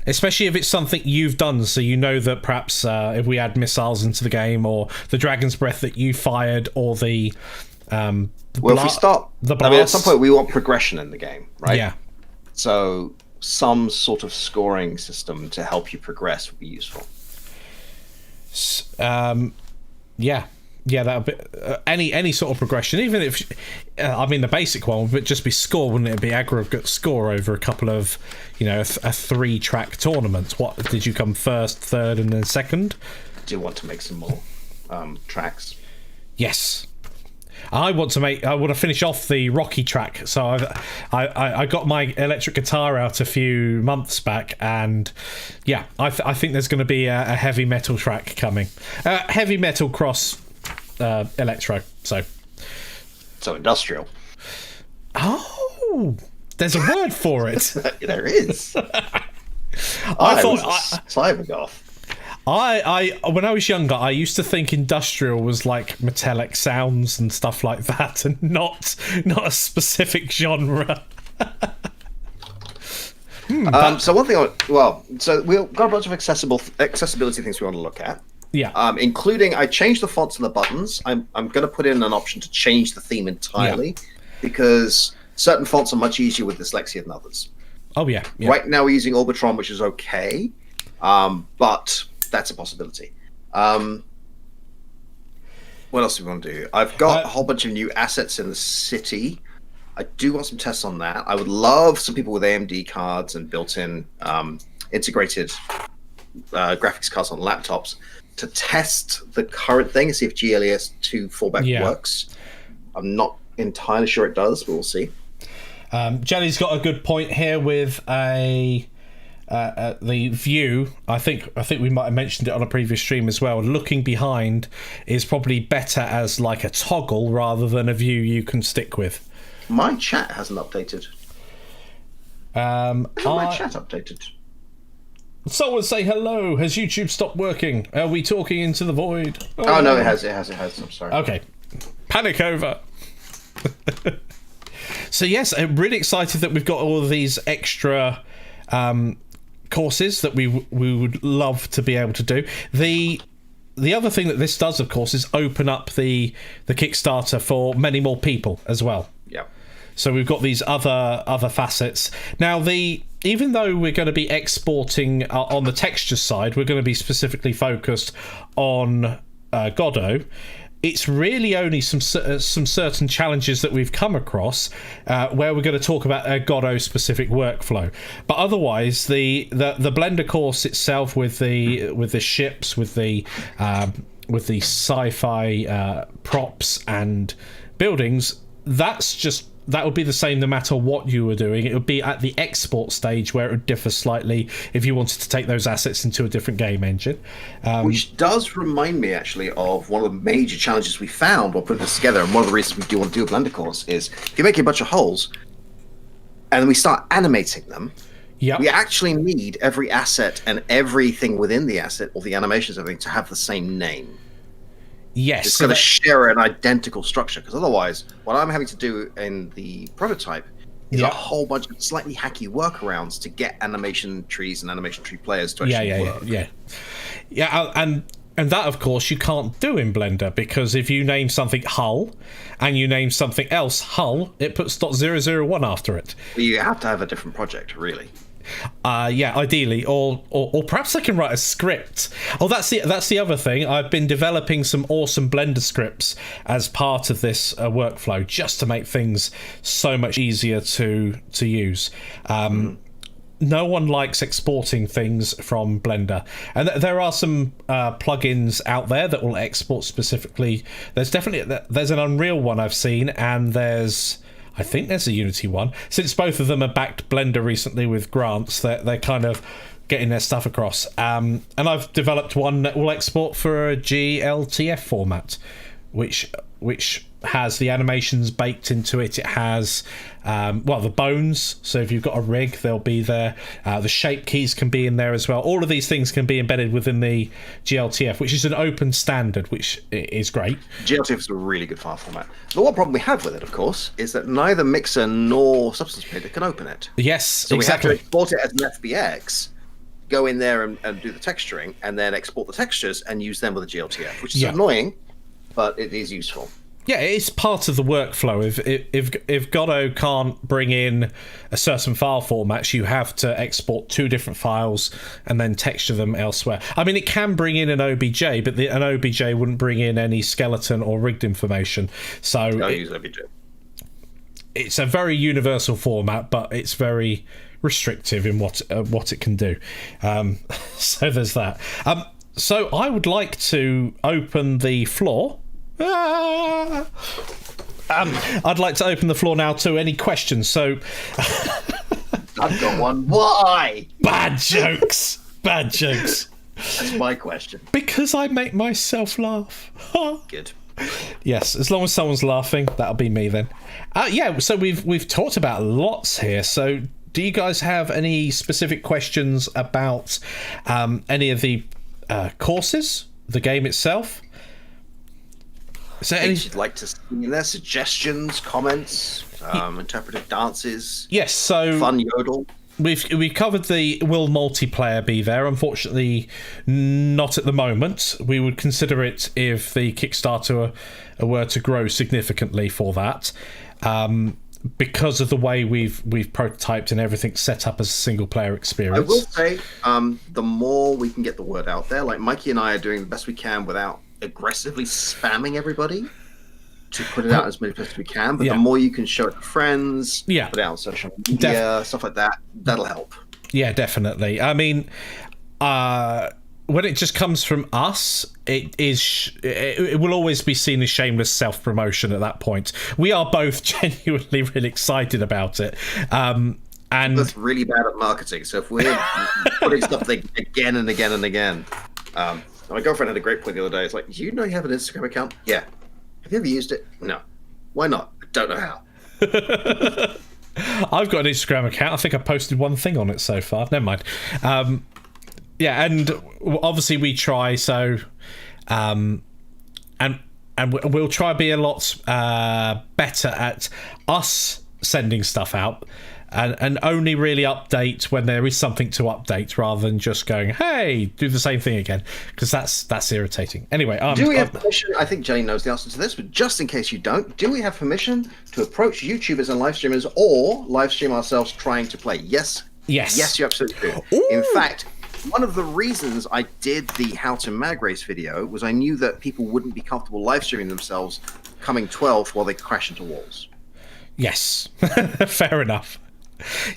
Especially if it's something you've done, so you know that perhaps if we add missiles into the game, or the dragon's breath that you fired, or the well, if we start, I mean, at some point we want progression in the game, right? Yeah. So some sort of scoring system to help you progress would be useful. Yeah. Yeah, that would be any sort of progression, even if I mean the basic one would just be score, wouldn't it? Be aggregate score over a couple of, a 3-track tournament. What did you come first, third, and then second? Do you want to make some more tracks? Yes. I want to finish off the Rocky track. So I got my electric guitar out a few months back, and yeah, I think there's going to be a heavy metal track coming. Heavy metal cross electro. So industrial. Oh, there's a word for it. There is. I thought Cybergoth. I when I was younger, I used to think industrial was like metallic sounds and stuff like that, and not a specific genre. So one thing, so we've got a bunch of accessibility things we want to look at. Yeah. Including, I changed the fonts and the buttons. I'm going to put in an option to change the theme entirely, because certain fonts are much easier with dyslexia than others. Oh yeah. Right now we're using Orbitron, which is okay, but that's a possibility. What else do we want to do? I've got a whole bunch of new assets in the city. I do want some tests on that. I would love some people with AMD cards and built-in integrated graphics cards on laptops to test the current thing and see if GLES 2 fallback works. I'm not entirely sure it does, but we'll see. Jelly's got a good point here with the view. I think we might have mentioned it on a previous stream as well. Looking behind is probably better as like a toggle rather than a view you can stick with. My chat hasn't updated. My chat updated? Someone say hello. Has YouTube stopped working? Are we talking into the void? Oh no, it has. I'm sorry. Okay. Panic over. So yes, I'm really excited that we've got all of these extra courses that we would love to be able to do. The other thing that this does, of course, is open up the Kickstarter for many more people as well. Yeah. So we've got these other facets. Now, even though we're going to be exporting on the texture side, we're going to be specifically focused on Godot. It's really only some certain challenges that we've come across where we're going to talk about a Godot specific workflow. But otherwise, the Blender course itself with the ships, with the sci-fi props and buildings, that would be the same no matter what you were doing. It would be at the export stage where it would differ slightly if you wanted to take those assets into a different game engine. Which does remind me, actually, of one of the major challenges we found while putting this together, and one of the reasons we do want to do a Blender course is if you make a bunch of holes and we start animating them, we actually need every asset and everything within the asset, or the animations and everything, to have the same name. Yes. It's going to share an identical structure, because otherwise what I'm having to do in the prototype is a whole bunch of slightly hacky workarounds to get animation trees and animation tree players to actually work. And that, of course, you can't do in Blender, because if you name something Hull and you name something else Hull, it puts .001 after it. You have to have a different project, really. Ideally, or perhaps I can write a script. Oh, that's the other thing. I've been developing some awesome Blender scripts as part of this workflow, just to make things so much easier to use. No one likes exporting things from Blender, and there are some plugins out there that will export specifically. There's an Unreal one I've seen, and I think there's a Unity one. Since both of them have backed Blender recently with grants, they're kind of getting their stuff across. And I've developed one that will export for a GLTF format, which has the animations baked into it. It has the bones, so if you've got a rig, they'll be there. The shape keys can be in there as well. All of these things can be embedded within the GLTF, which is an open standard, which is great. GLTF is a really good file format. The one problem we have with it, of course, is that neither Mixer nor Substance Painter can open it. Yes, so exactly. We have to export it as an FBX, go in there and do the texturing, and then export the textures and use them with a GLTF, which is annoying, but it is useful. Yeah, it's part of the workflow. If Godot can't bring in a certain file formats, you have to export 2 different files and then texture them elsewhere. I mean, it can bring in an OBJ, but an OBJ wouldn't bring in any skeleton or rigged information. So I use OBJ. It's a very universal format, but it's very restrictive in what it can do. So there's that. So I would like to open the floor. I'd like to open the floor now to any questions. So I've got one. Why? Bad jokes. That's my question. Because I make myself laugh. Good. Yes, as long as someone's laughing, that'll be me then. So we've talked about lots here. So do you guys have any specific questions about any of the courses, the game itself? Is there any you'd like to see in there? Suggestions, comments, interpretive dances? Yes, so fun yodel. We've covered the will multiplayer be there. Unfortunately, not at the moment. We would consider it if the Kickstarter were to grow significantly for that, because of the way we've prototyped and everything set up as a single player experience. I will say, the more we can get the word out there, like Mikey and I are doing the best we can without aggressively spamming everybody to put it out as many places as we can, but the more you can show it to friends, put it out on social media, stuff like that, that'll help. Yeah, definitely. I mean, when it just comes from us, it will always be seen as shameless self-promotion at that point. We are both genuinely really excited about it. And that's really bad at marketing. So if we're putting stuff again and again and again, my girlfriend had a great point the other day. It's like, do you know you have an Instagram account? Yeah. Have you ever used it? No. Why not? I don't know how. I've got an Instagram account. I think I posted one thing on it so far. Never mind. And obviously we try. So, and we'll try to be a lot better at us sending stuff out. And only really update when there is something to update, rather than just going, "Hey, do the same thing again," because that's irritating. Anyway, do we have permission? I think Jenny knows the answer to this, but just in case you don't, do we have permission to approach YouTubers and live streamers or live stream ourselves trying to play? Yes. You absolutely do. Ooh. In fact, one of the reasons I did the How to Mag Race video was I knew that people wouldn't be comfortable live streaming themselves coming 12th while they crash into walls. Yes, fair enough.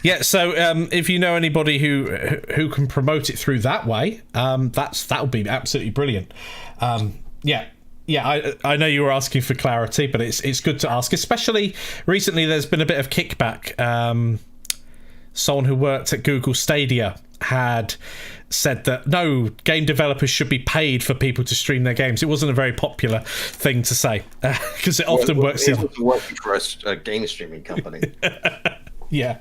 Yeah, so if you know anybody who can promote it through that way, that would be absolutely brilliant. I know you were asking for clarity, but it's good to ask. Especially recently, there's been a bit of kickback. Someone who worked at Google Stadia had said that no, game developers should be paid for people to stream their games. It wasn't a very popular thing to say because it often works. It's working for a game streaming company. Yeah.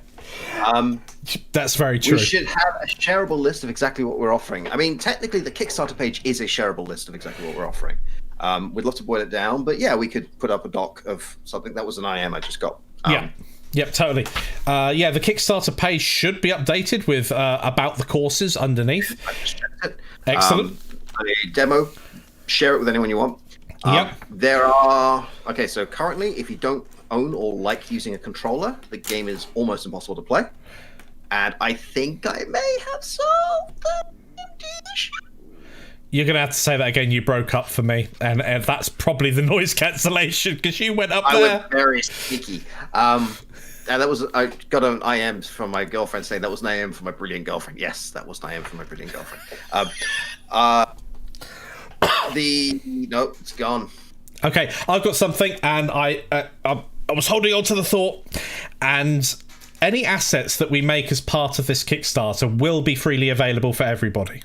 That's very true. We should have a shareable list of exactly what we're offering. I mean, technically, the Kickstarter page is a shareable list of exactly what we're offering. We'd love to boil it down, but yeah, we could put up a doc of something. That was an IM I just got. Yep, totally. The Kickstarter page should be updated with about the courses underneath. I just checked it. Excellent. A demo. Share it with anyone you want. There are... Okay, so currently, if you don't own or like using a controller, the game is almost impossible to play. And I think I may have solved the issue. You're going to have to say that again. You broke up for me. And that's probably the noise cancellation because you went up there. I went very sneaky. And that was... I got an IM from my girlfriend saying that was an IM from my brilliant girlfriend. Yes, that was an IM from my brilliant girlfriend. No, it's gone. Okay, I've got something, and I was holding on to the thought, and any assets that we make as part of this Kickstarter will be freely available for everybody.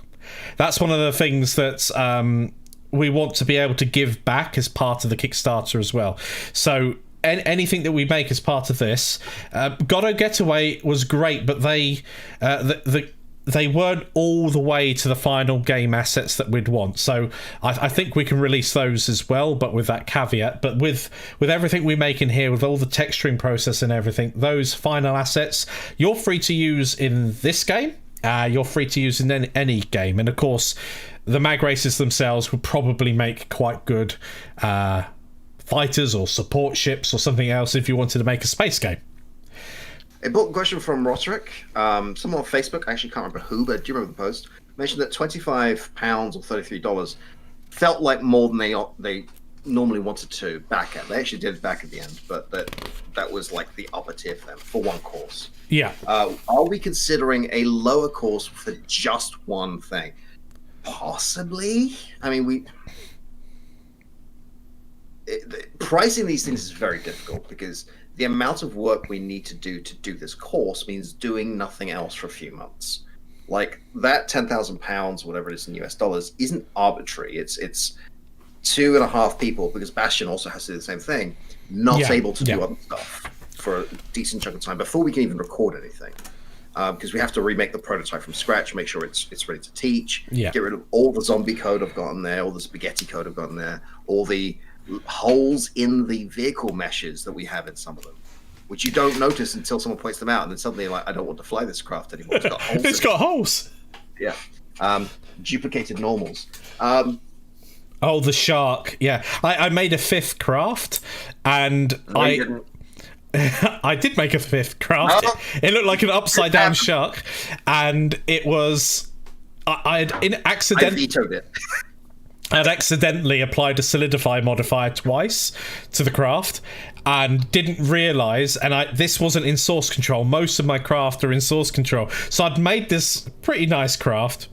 That's one of the things that we want to be able to give back as part of the Kickstarter as well. So anything that we make as part of this, Godot Getaway was great, but they weren't all the way to the final game assets that we'd want. So I think we can release those as well, but with that caveat. But with everything we make in here, with all the texturing process and everything, those final assets, you're free to use in this game. You're free to use in any game. And of course, the mag races themselves would probably make quite good fighters or support ships or something else if you wanted to make a space game. Important question from Roderick. Someone on Facebook, I actually can't remember who, but do you remember the post? Mentioned that £25 or $33 felt like more than they normally wanted to back at. They actually did back at the end, but that was like the upper tier for them for one course. Yeah. Are we considering a lower course for just one thing? Possibly. I mean, pricing these things is very difficult because the amount of work we need to do this course means doing nothing else for a few months. Like that £10,000, whatever it is in US dollars, isn't arbitrary. It's 2.5 people, because Bastion also has to do the same thing, not able to do other stuff for a decent chunk of time before we can even record anything. Because we have to remake the prototype from scratch, make sure it's ready to teach, get rid of all the zombie code I've got in there, all the spaghetti code I've got in there, all the holes in the vehicle meshes that we have in some of them, which you don't notice until someone points them out, and then suddenly you're like, I don't want to fly this craft anymore. It's got holes. It's got holes. Yeah. Duplicated normals. Oh, the shark. Yeah. I made a 5th craft, and I did make a 5th craft. It looked like an upside down shark, and it was I vetoed it. I'd accidentally applied a solidify modifier twice to the craft and didn't realise, and this wasn't in source control. Most of my craft are in source control. So I'd made this pretty nice craft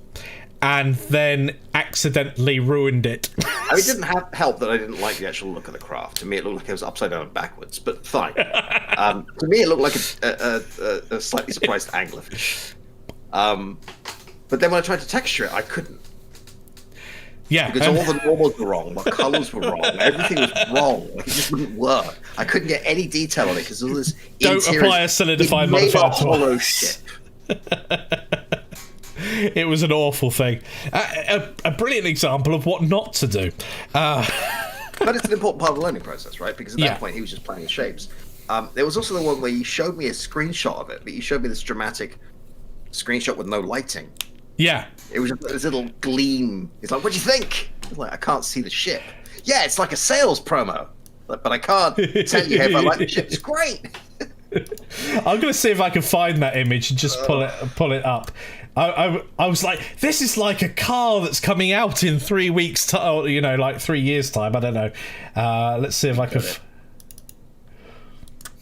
and then accidentally ruined it. I mean, it didn't help that I didn't like the actual look of the craft. To me, it looked like it was upside down and backwards, but fine. To me, it looked like a slightly surprised anglerfish. But then when I tried to texture it, I couldn't. Yeah, because all the normals were wrong, the colours were wrong, everything was wrong. Like, it just wouldn't work. I couldn't get any detail on it because all this. Don't apply a solidified modifier to hollow ship. It was an awful thing. A brilliant example of what not to do. But it's an important part of the learning process, right? Because at that point, he was just playing with shapes. There was also the one where you showed me a screenshot of it, but you showed me this dramatic screenshot with no lighting. Yeah. It was this little gleam. He's like, what do you think? I was like, I can't see the ship. Yeah, it's like a sales promo. But I can't tell you if I like the ship. It's great. I'm going to see if I can find that image and just pull it up. I was like, this is like a car that's coming out in 3 weeks' time, you know, like 3 years' time. I don't know. Let's see if I can.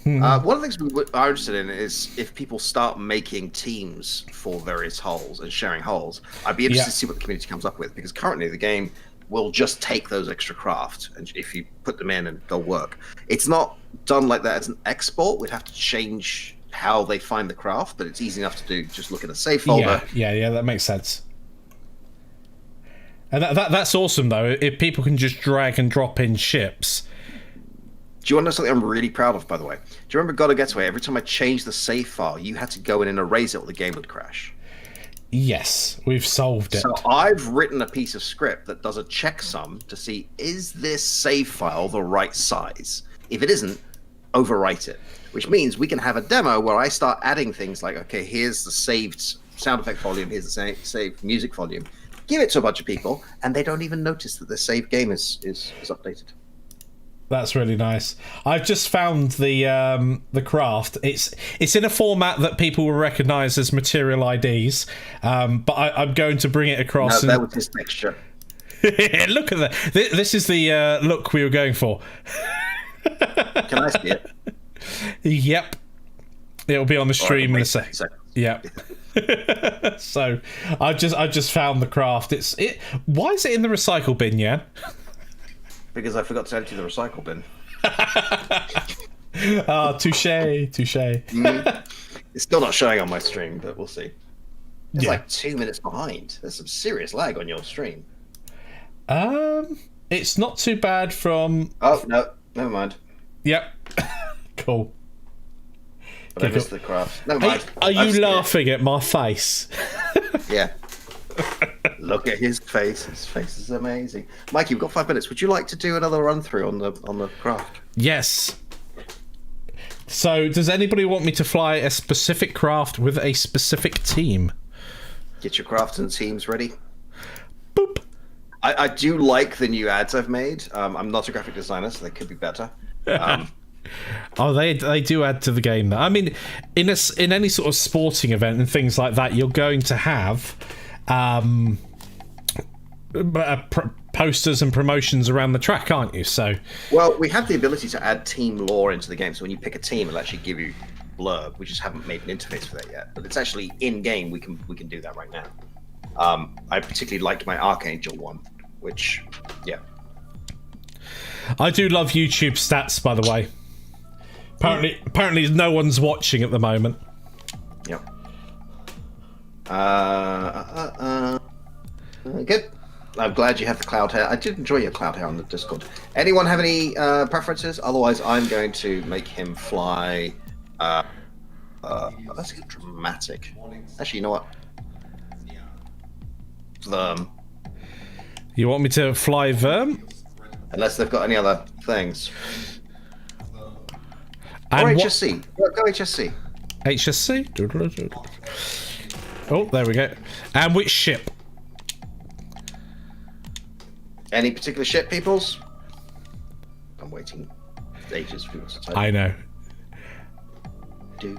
One of the things we are interested in is if people start making teams for various holes and sharing holes. I'd be interested to see what the community comes up with, because currently the game will just take those extra craft, and if you put them in and they'll work. It's not done like that as an export. We'd have to change how they find the craft, but it's easy enough to do. Just look in a save folder. Yeah, that makes sense. And that's awesome though. If people can just drag and drop in ships. Do you want to know something I'm really proud of, by the way? Do you remember God of Getaway? Every time I changed the save file, you had to go in and erase it or the game would crash. Yes, we've solved it. So I've written a piece of script that does a checksum to see, is this save file the right size? If it isn't, overwrite it. Which means we can have a demo where I start adding things like, okay, here's the saved sound effect volume, here's the saved music volume. Give it to a bunch of people, and they don't even notice that the saved game is updated. That's really nice. I've just found the craft. It's in a format that people will recognise as material IDs, but I'm going to bring it across. No, that was his texture. Look at that. This is the look we were going for. Can I see it? Yep. It'll be on the stream in a second. Yep. So I just found the craft. Why is it in the recycle bin, Yann? Because I forgot to empty the recycle bin. Touche. It's still not showing on my stream, but we'll see. It's like 2 minutes behind. There's some serious lag on your stream. It's not too bad from... Oh, no. Never mind. Yep. Cool. But I missed the craft. Never mind. Are you laughing at my face? Yeah. Look at his face. His face is amazing. Mikey, we've got 5 minutes. Would you like to do another run through on the craft? Yes. So, does anybody want me to fly a specific craft with a specific team? Get your crafts and teams ready. Boop. I do like the new ads I've made. I'm not a graphic designer, so they could be better. Oh, they do add to the game. Though. I mean, in any sort of sporting event and things like that, you're going to have posters and promotions around the track, aren't you? So, well, we have the ability to add team lore into the game. So when you pick a team, it'll actually give you blurb. We just haven't made an interface for that yet, but it's actually in game. We can do that right now. I particularly liked my Archangel one, which, yeah. I do love YouTube stats, by the way. Apparently, no one's watching at the moment. Yep. Good. I'm glad you have the cloud hair. I did enjoy your cloud hair on the Discord. Anyone have any preferences? Otherwise, I'm going to make him fly. Let's get dramatic. Actually, you know what? Verm. You want me to fly Verm? Unless they've got any other things. And or HSC. Go HSC. HSC? Oh, there we go. And which ship? Any particular ship, peoples? I'm waiting ages for people to type. I know. Do,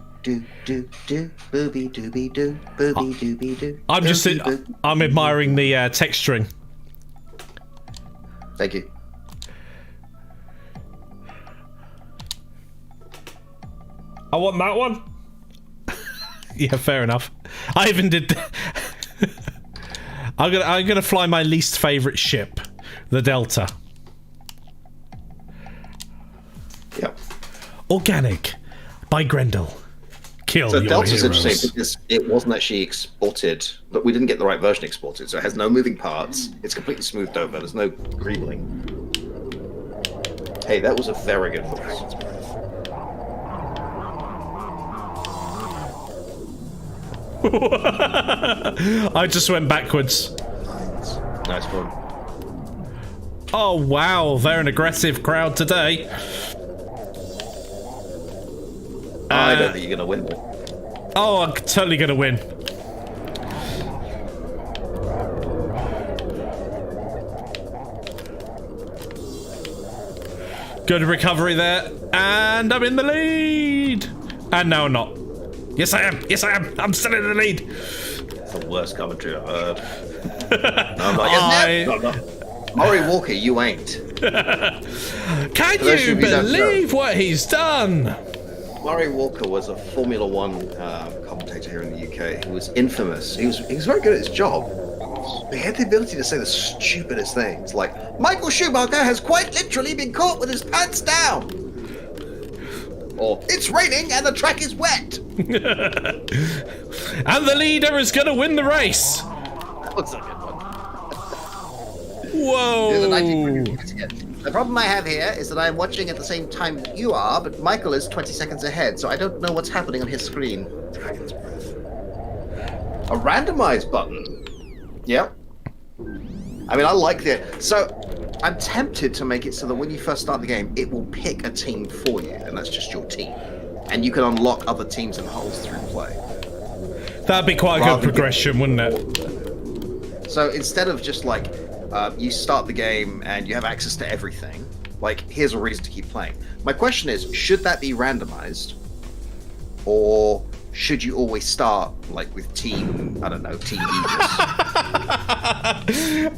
booby dooby doo, booby dooby doo. I'm admiring the texturing. Thank you. I want that one. Yeah, fair enough. I even did. I'm gonna fly my least favorite ship, the Delta. Yep. Organic, by Grendel. Kill so your Delta's heroes. interesting because it wasn't actually exported, but we didn't get the right version exported, so it has no moving parts. It's completely smoothed over. There's no greebling. Hey, that was a very good voice. I just went backwards. Nice one. Oh wow, they're an aggressive crowd today. I don't think you're gonna win. Oh, I'm totally gonna win. Good recovery there, and I'm in the lead. And now I'm not. Yes, I am. Yes, I am. I'm still in the lead. It's the worst commentary I've heard. No, I'm not. Yes, no, I'm not. Murray Walker, you ain't. Can you believe what he's done? Murray Walker was a Formula One commentator here in the UK who was infamous. He was very good at his job. But he had the ability to say the stupidest things, like, Michael Schumacher has quite literally been caught with his pants down. Or, it's raining and the track is wet. And the leader is going to win the race. That was a good one. Whoa. The problem I have here is that I'm watching at the same time that you are, but Michael is 20 seconds ahead, so I don't know what's happening on his screen. A randomized button. Yep. I mean, I like that. So, I'm tempted to make it so that when you first start the game, it will pick a team for you, and that's just your team. And you can unlock other teams and holes through play. That'd be quite a good progression, wouldn't it? So, instead of just like, you start the game and you have access to everything, like, here's a reason to keep playing. My question is, should that be randomized? Or should you always start, like, with Team Aegis?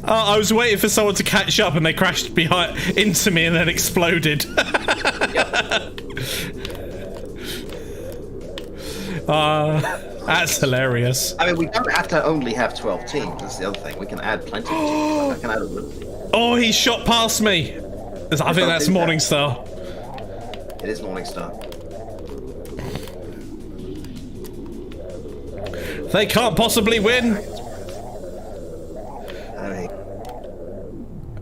I was waiting for someone to catch up and they crashed into me and then exploded. That's hilarious. I mean, we don't have to only have 12 teams. That's the other thing. We can add plenty of teams. I can add a little. Oh, he shot past me. I think that's Morningstar. It is Morningstar. They can't possibly win. I mean,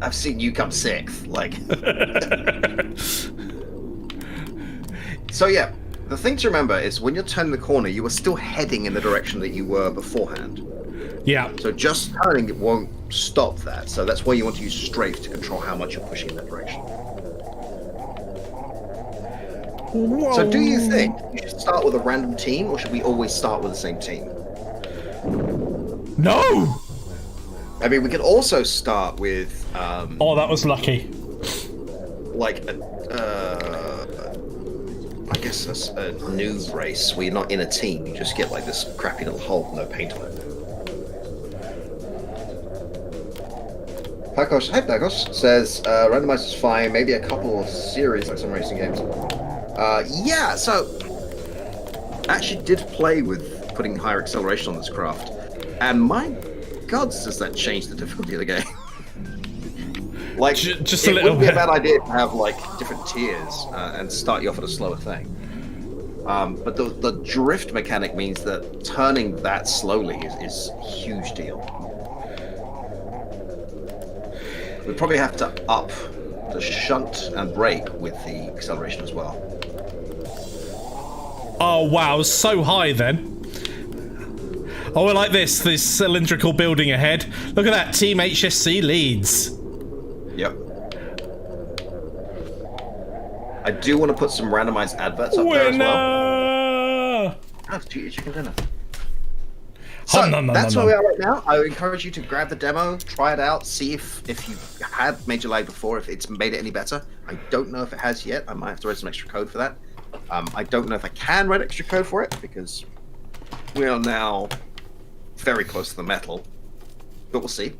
I've seen you come sixth. Like, so yeah. The thing to remember is when you're turning the corner, you are still heading in the direction that you were beforehand. Yeah. So just turning it won't stop that. So that's why you want to use strafe to control how much you're pushing in that direction. Whoa. So do you think we should start with a random team, or should we always start with the same team? No! I mean, we could also start with. Oh, that was lucky. Like I guess a new race where you're not in a team, you just get like this crappy little hole with no paint on it. Pagos says randomized is fine, maybe a couple of series like some racing games. Yeah, so I actually did play with putting higher acceleration on this craft, and my God, does that change the difficulty of the game? Like, just a it little would be a bit. bad idea to have like different tiers and start you off at a slower thing. But the drift mechanic means that turning that slowly is a huge deal. We probably have to up the shunt and brake with the acceleration as well. Oh wow, so high then. Oh, we're like this cylindrical building ahead. Look at that, Team HSC leads. Yep. I do want to put some randomized adverts up there as well. Winner! Oh, chicken dinner. So that's where we are right now. I would encourage you to grab the demo, try it out, see if you had Major Lag before, if it's made it any better. I don't know if it has yet. I might have to write some extra code for that. I don't know if I can write extra code for it because we are now very close to the metal, but we'll see.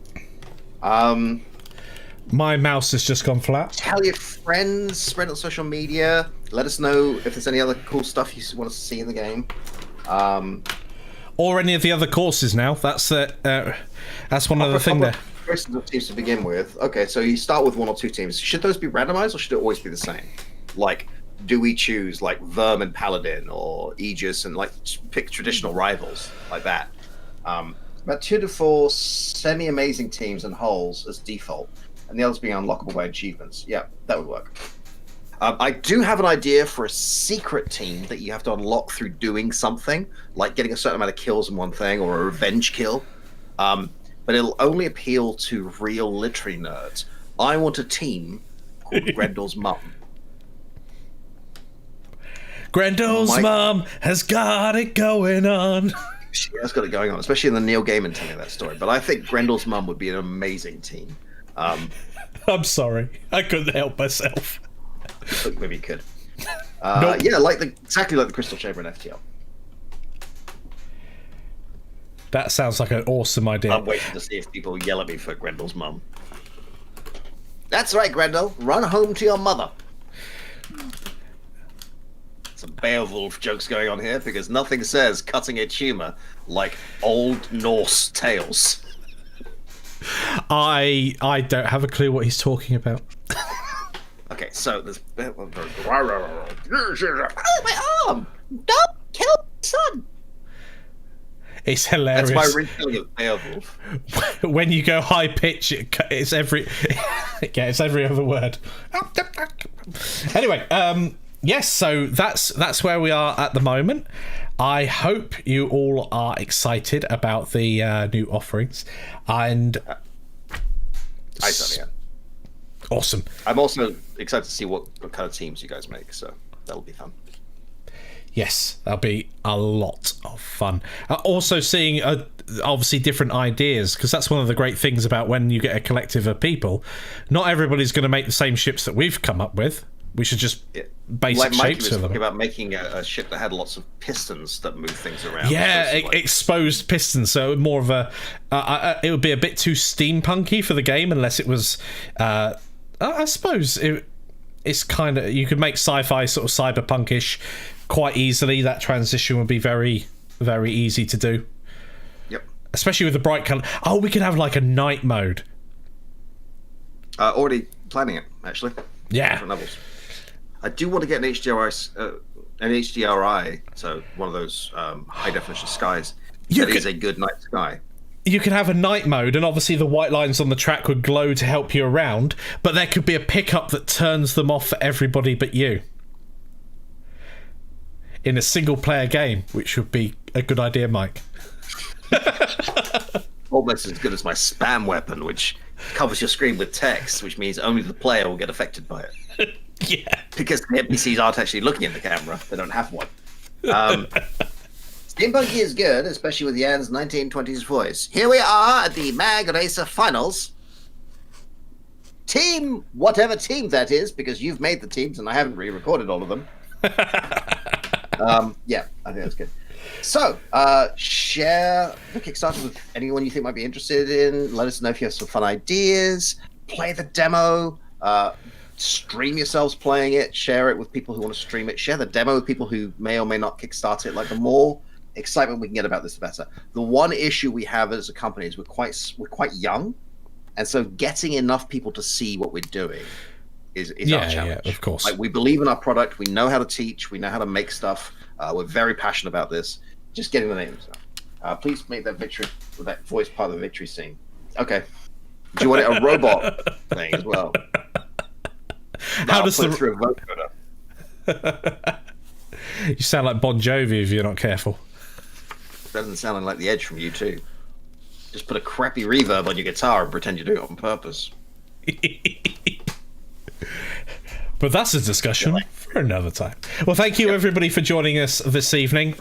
My mouse has just gone flat. Tell your friends, spread it on social media. Let us know if there's any other cool stuff you want to see in the game. Or any of the other courses now. That's one of the things there. Choices of teams to begin with. Okay, so you start with one or two teams. Should those be randomized or should it always be the same? Like, do we choose like Verm and Paladin or Aegis and like pick traditional rivals like that? About 2 to 4 semi-amazing teams and holes as default, and the others being unlockable by achievements. Yeah, that would work. I do have an idea for a secret team that you have to unlock through doing something, like getting a certain amount of kills in one thing or a revenge kill. But it'll only appeal to real literary nerds. I want a team called Grendel's Mum. Grendel's mum has got it going on. She has got it going on, especially in the Neil Gaiman telling that story. But I think Grendel's Mum would be an amazing team. I'm sorry, I couldn't help myself. Maybe you could. Nope. Yeah, exactly like the Crystal Chamber in FTL. That sounds like an awesome idea. I'm waiting to see if people yell at me for Grendel's mum. That's right, Grendel. Run home to your mother. Some Beowulf jokes going on here because nothing says cutting-edge humor like Old Norse tales. I don't have a clue what he's talking about. Okay, so there's... Oh, my arm! Don't kill my son! It's hilarious. That's my retelling of Beowulf. When you go high pitch, it's every it's every other word. Anyway, yes, so that's where we are at the moment. I hope you all are excited about the new offerings, and I certainly am. Awesome. I'm also excited to see what kind of teams you guys make, so that'll be fun. Yes, that'll be a lot of fun. Also seeing obviously different ideas, because that's one of the great things about when you get a collective of people. Not everybody's going to make the same ships that we've come up with. We should just basic like Mikey shapes was for them. talking about making a ship that had lots of pistons that move things around. Yeah, exposed pistons. So more of a... it would be a bit too steampunky for the game unless it was... I suppose it's kind of... You could make sci-fi sort of cyberpunkish quite easily. That transition would be very, very easy to do. Yep. Especially with the bright colour. Oh, we could have like a night mode. Already planning it, actually. Yeah. Different levels. I do want to get an HDRI, so one of those high definition skies. That is a good night sky. You could have a night mode, and obviously the white lines on the track would glow to help you around, but there could be a pickup that turns them off for everybody but you. In a single player game, which would be a good idea, Mike. Almost as good as my spam weapon, which covers your screen with text, which means only the player will get affected by it. Yeah. Because the NPCs aren't actually looking at the camera. They don't have one. Steampunky is good, especially with Yann's 1920s voice. Here we are at the MagRacer Finals. Team, whatever team that is, because you've made the teams and I haven't re-recorded all of them. Yeah, I think that's good. So, share the Kickstarter with anyone you think might be interested in. Let us know if you have some fun ideas. Play the demo. Stream yourselves playing it. Share it with people who want to stream it. Share the demo with people who may or may not Kickstart it. Like, the more excitement we can get about this, the better. The one issue we have as a company is we're quite young, and so getting enough people to see what we're doing is our challenge. Yeah, of course. Like, we believe in our product. We know how to teach. We know how to make stuff. We're very passionate about this. Just getting the names out. Please make that voice part of the victory scene. Okay. Do you want it a robot thing as well? How does put it through a vote coder. You sound like Bon Jovi if you're not careful. Doesn't sound like the Edge from U2. Just put a crappy reverb on your guitar and pretend you do it on purpose. But that's a discussion for another time. Well, thank you everybody for joining us this evening.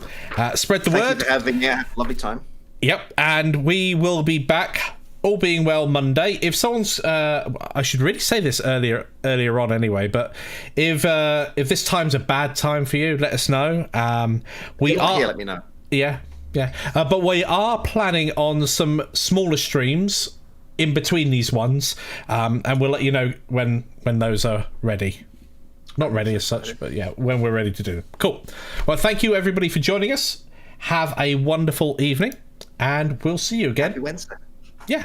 Spread the word. Thank you for having me. Lovely time. Yep, and we will be back, all being well, Monday. If someone's, I should really say this earlier on anyway, but if this time's a bad time for you, let us know. Let me know. Yeah. But we are planning on some smaller streams in between these ones, and we'll let you know when those are ready. Not ready as such, but yeah, when we're ready to do them. Cool. Well, thank you everybody for joining us. Have a wonderful evening, and we'll see you again. Happy Wednesday. Yeah.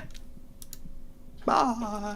Bye.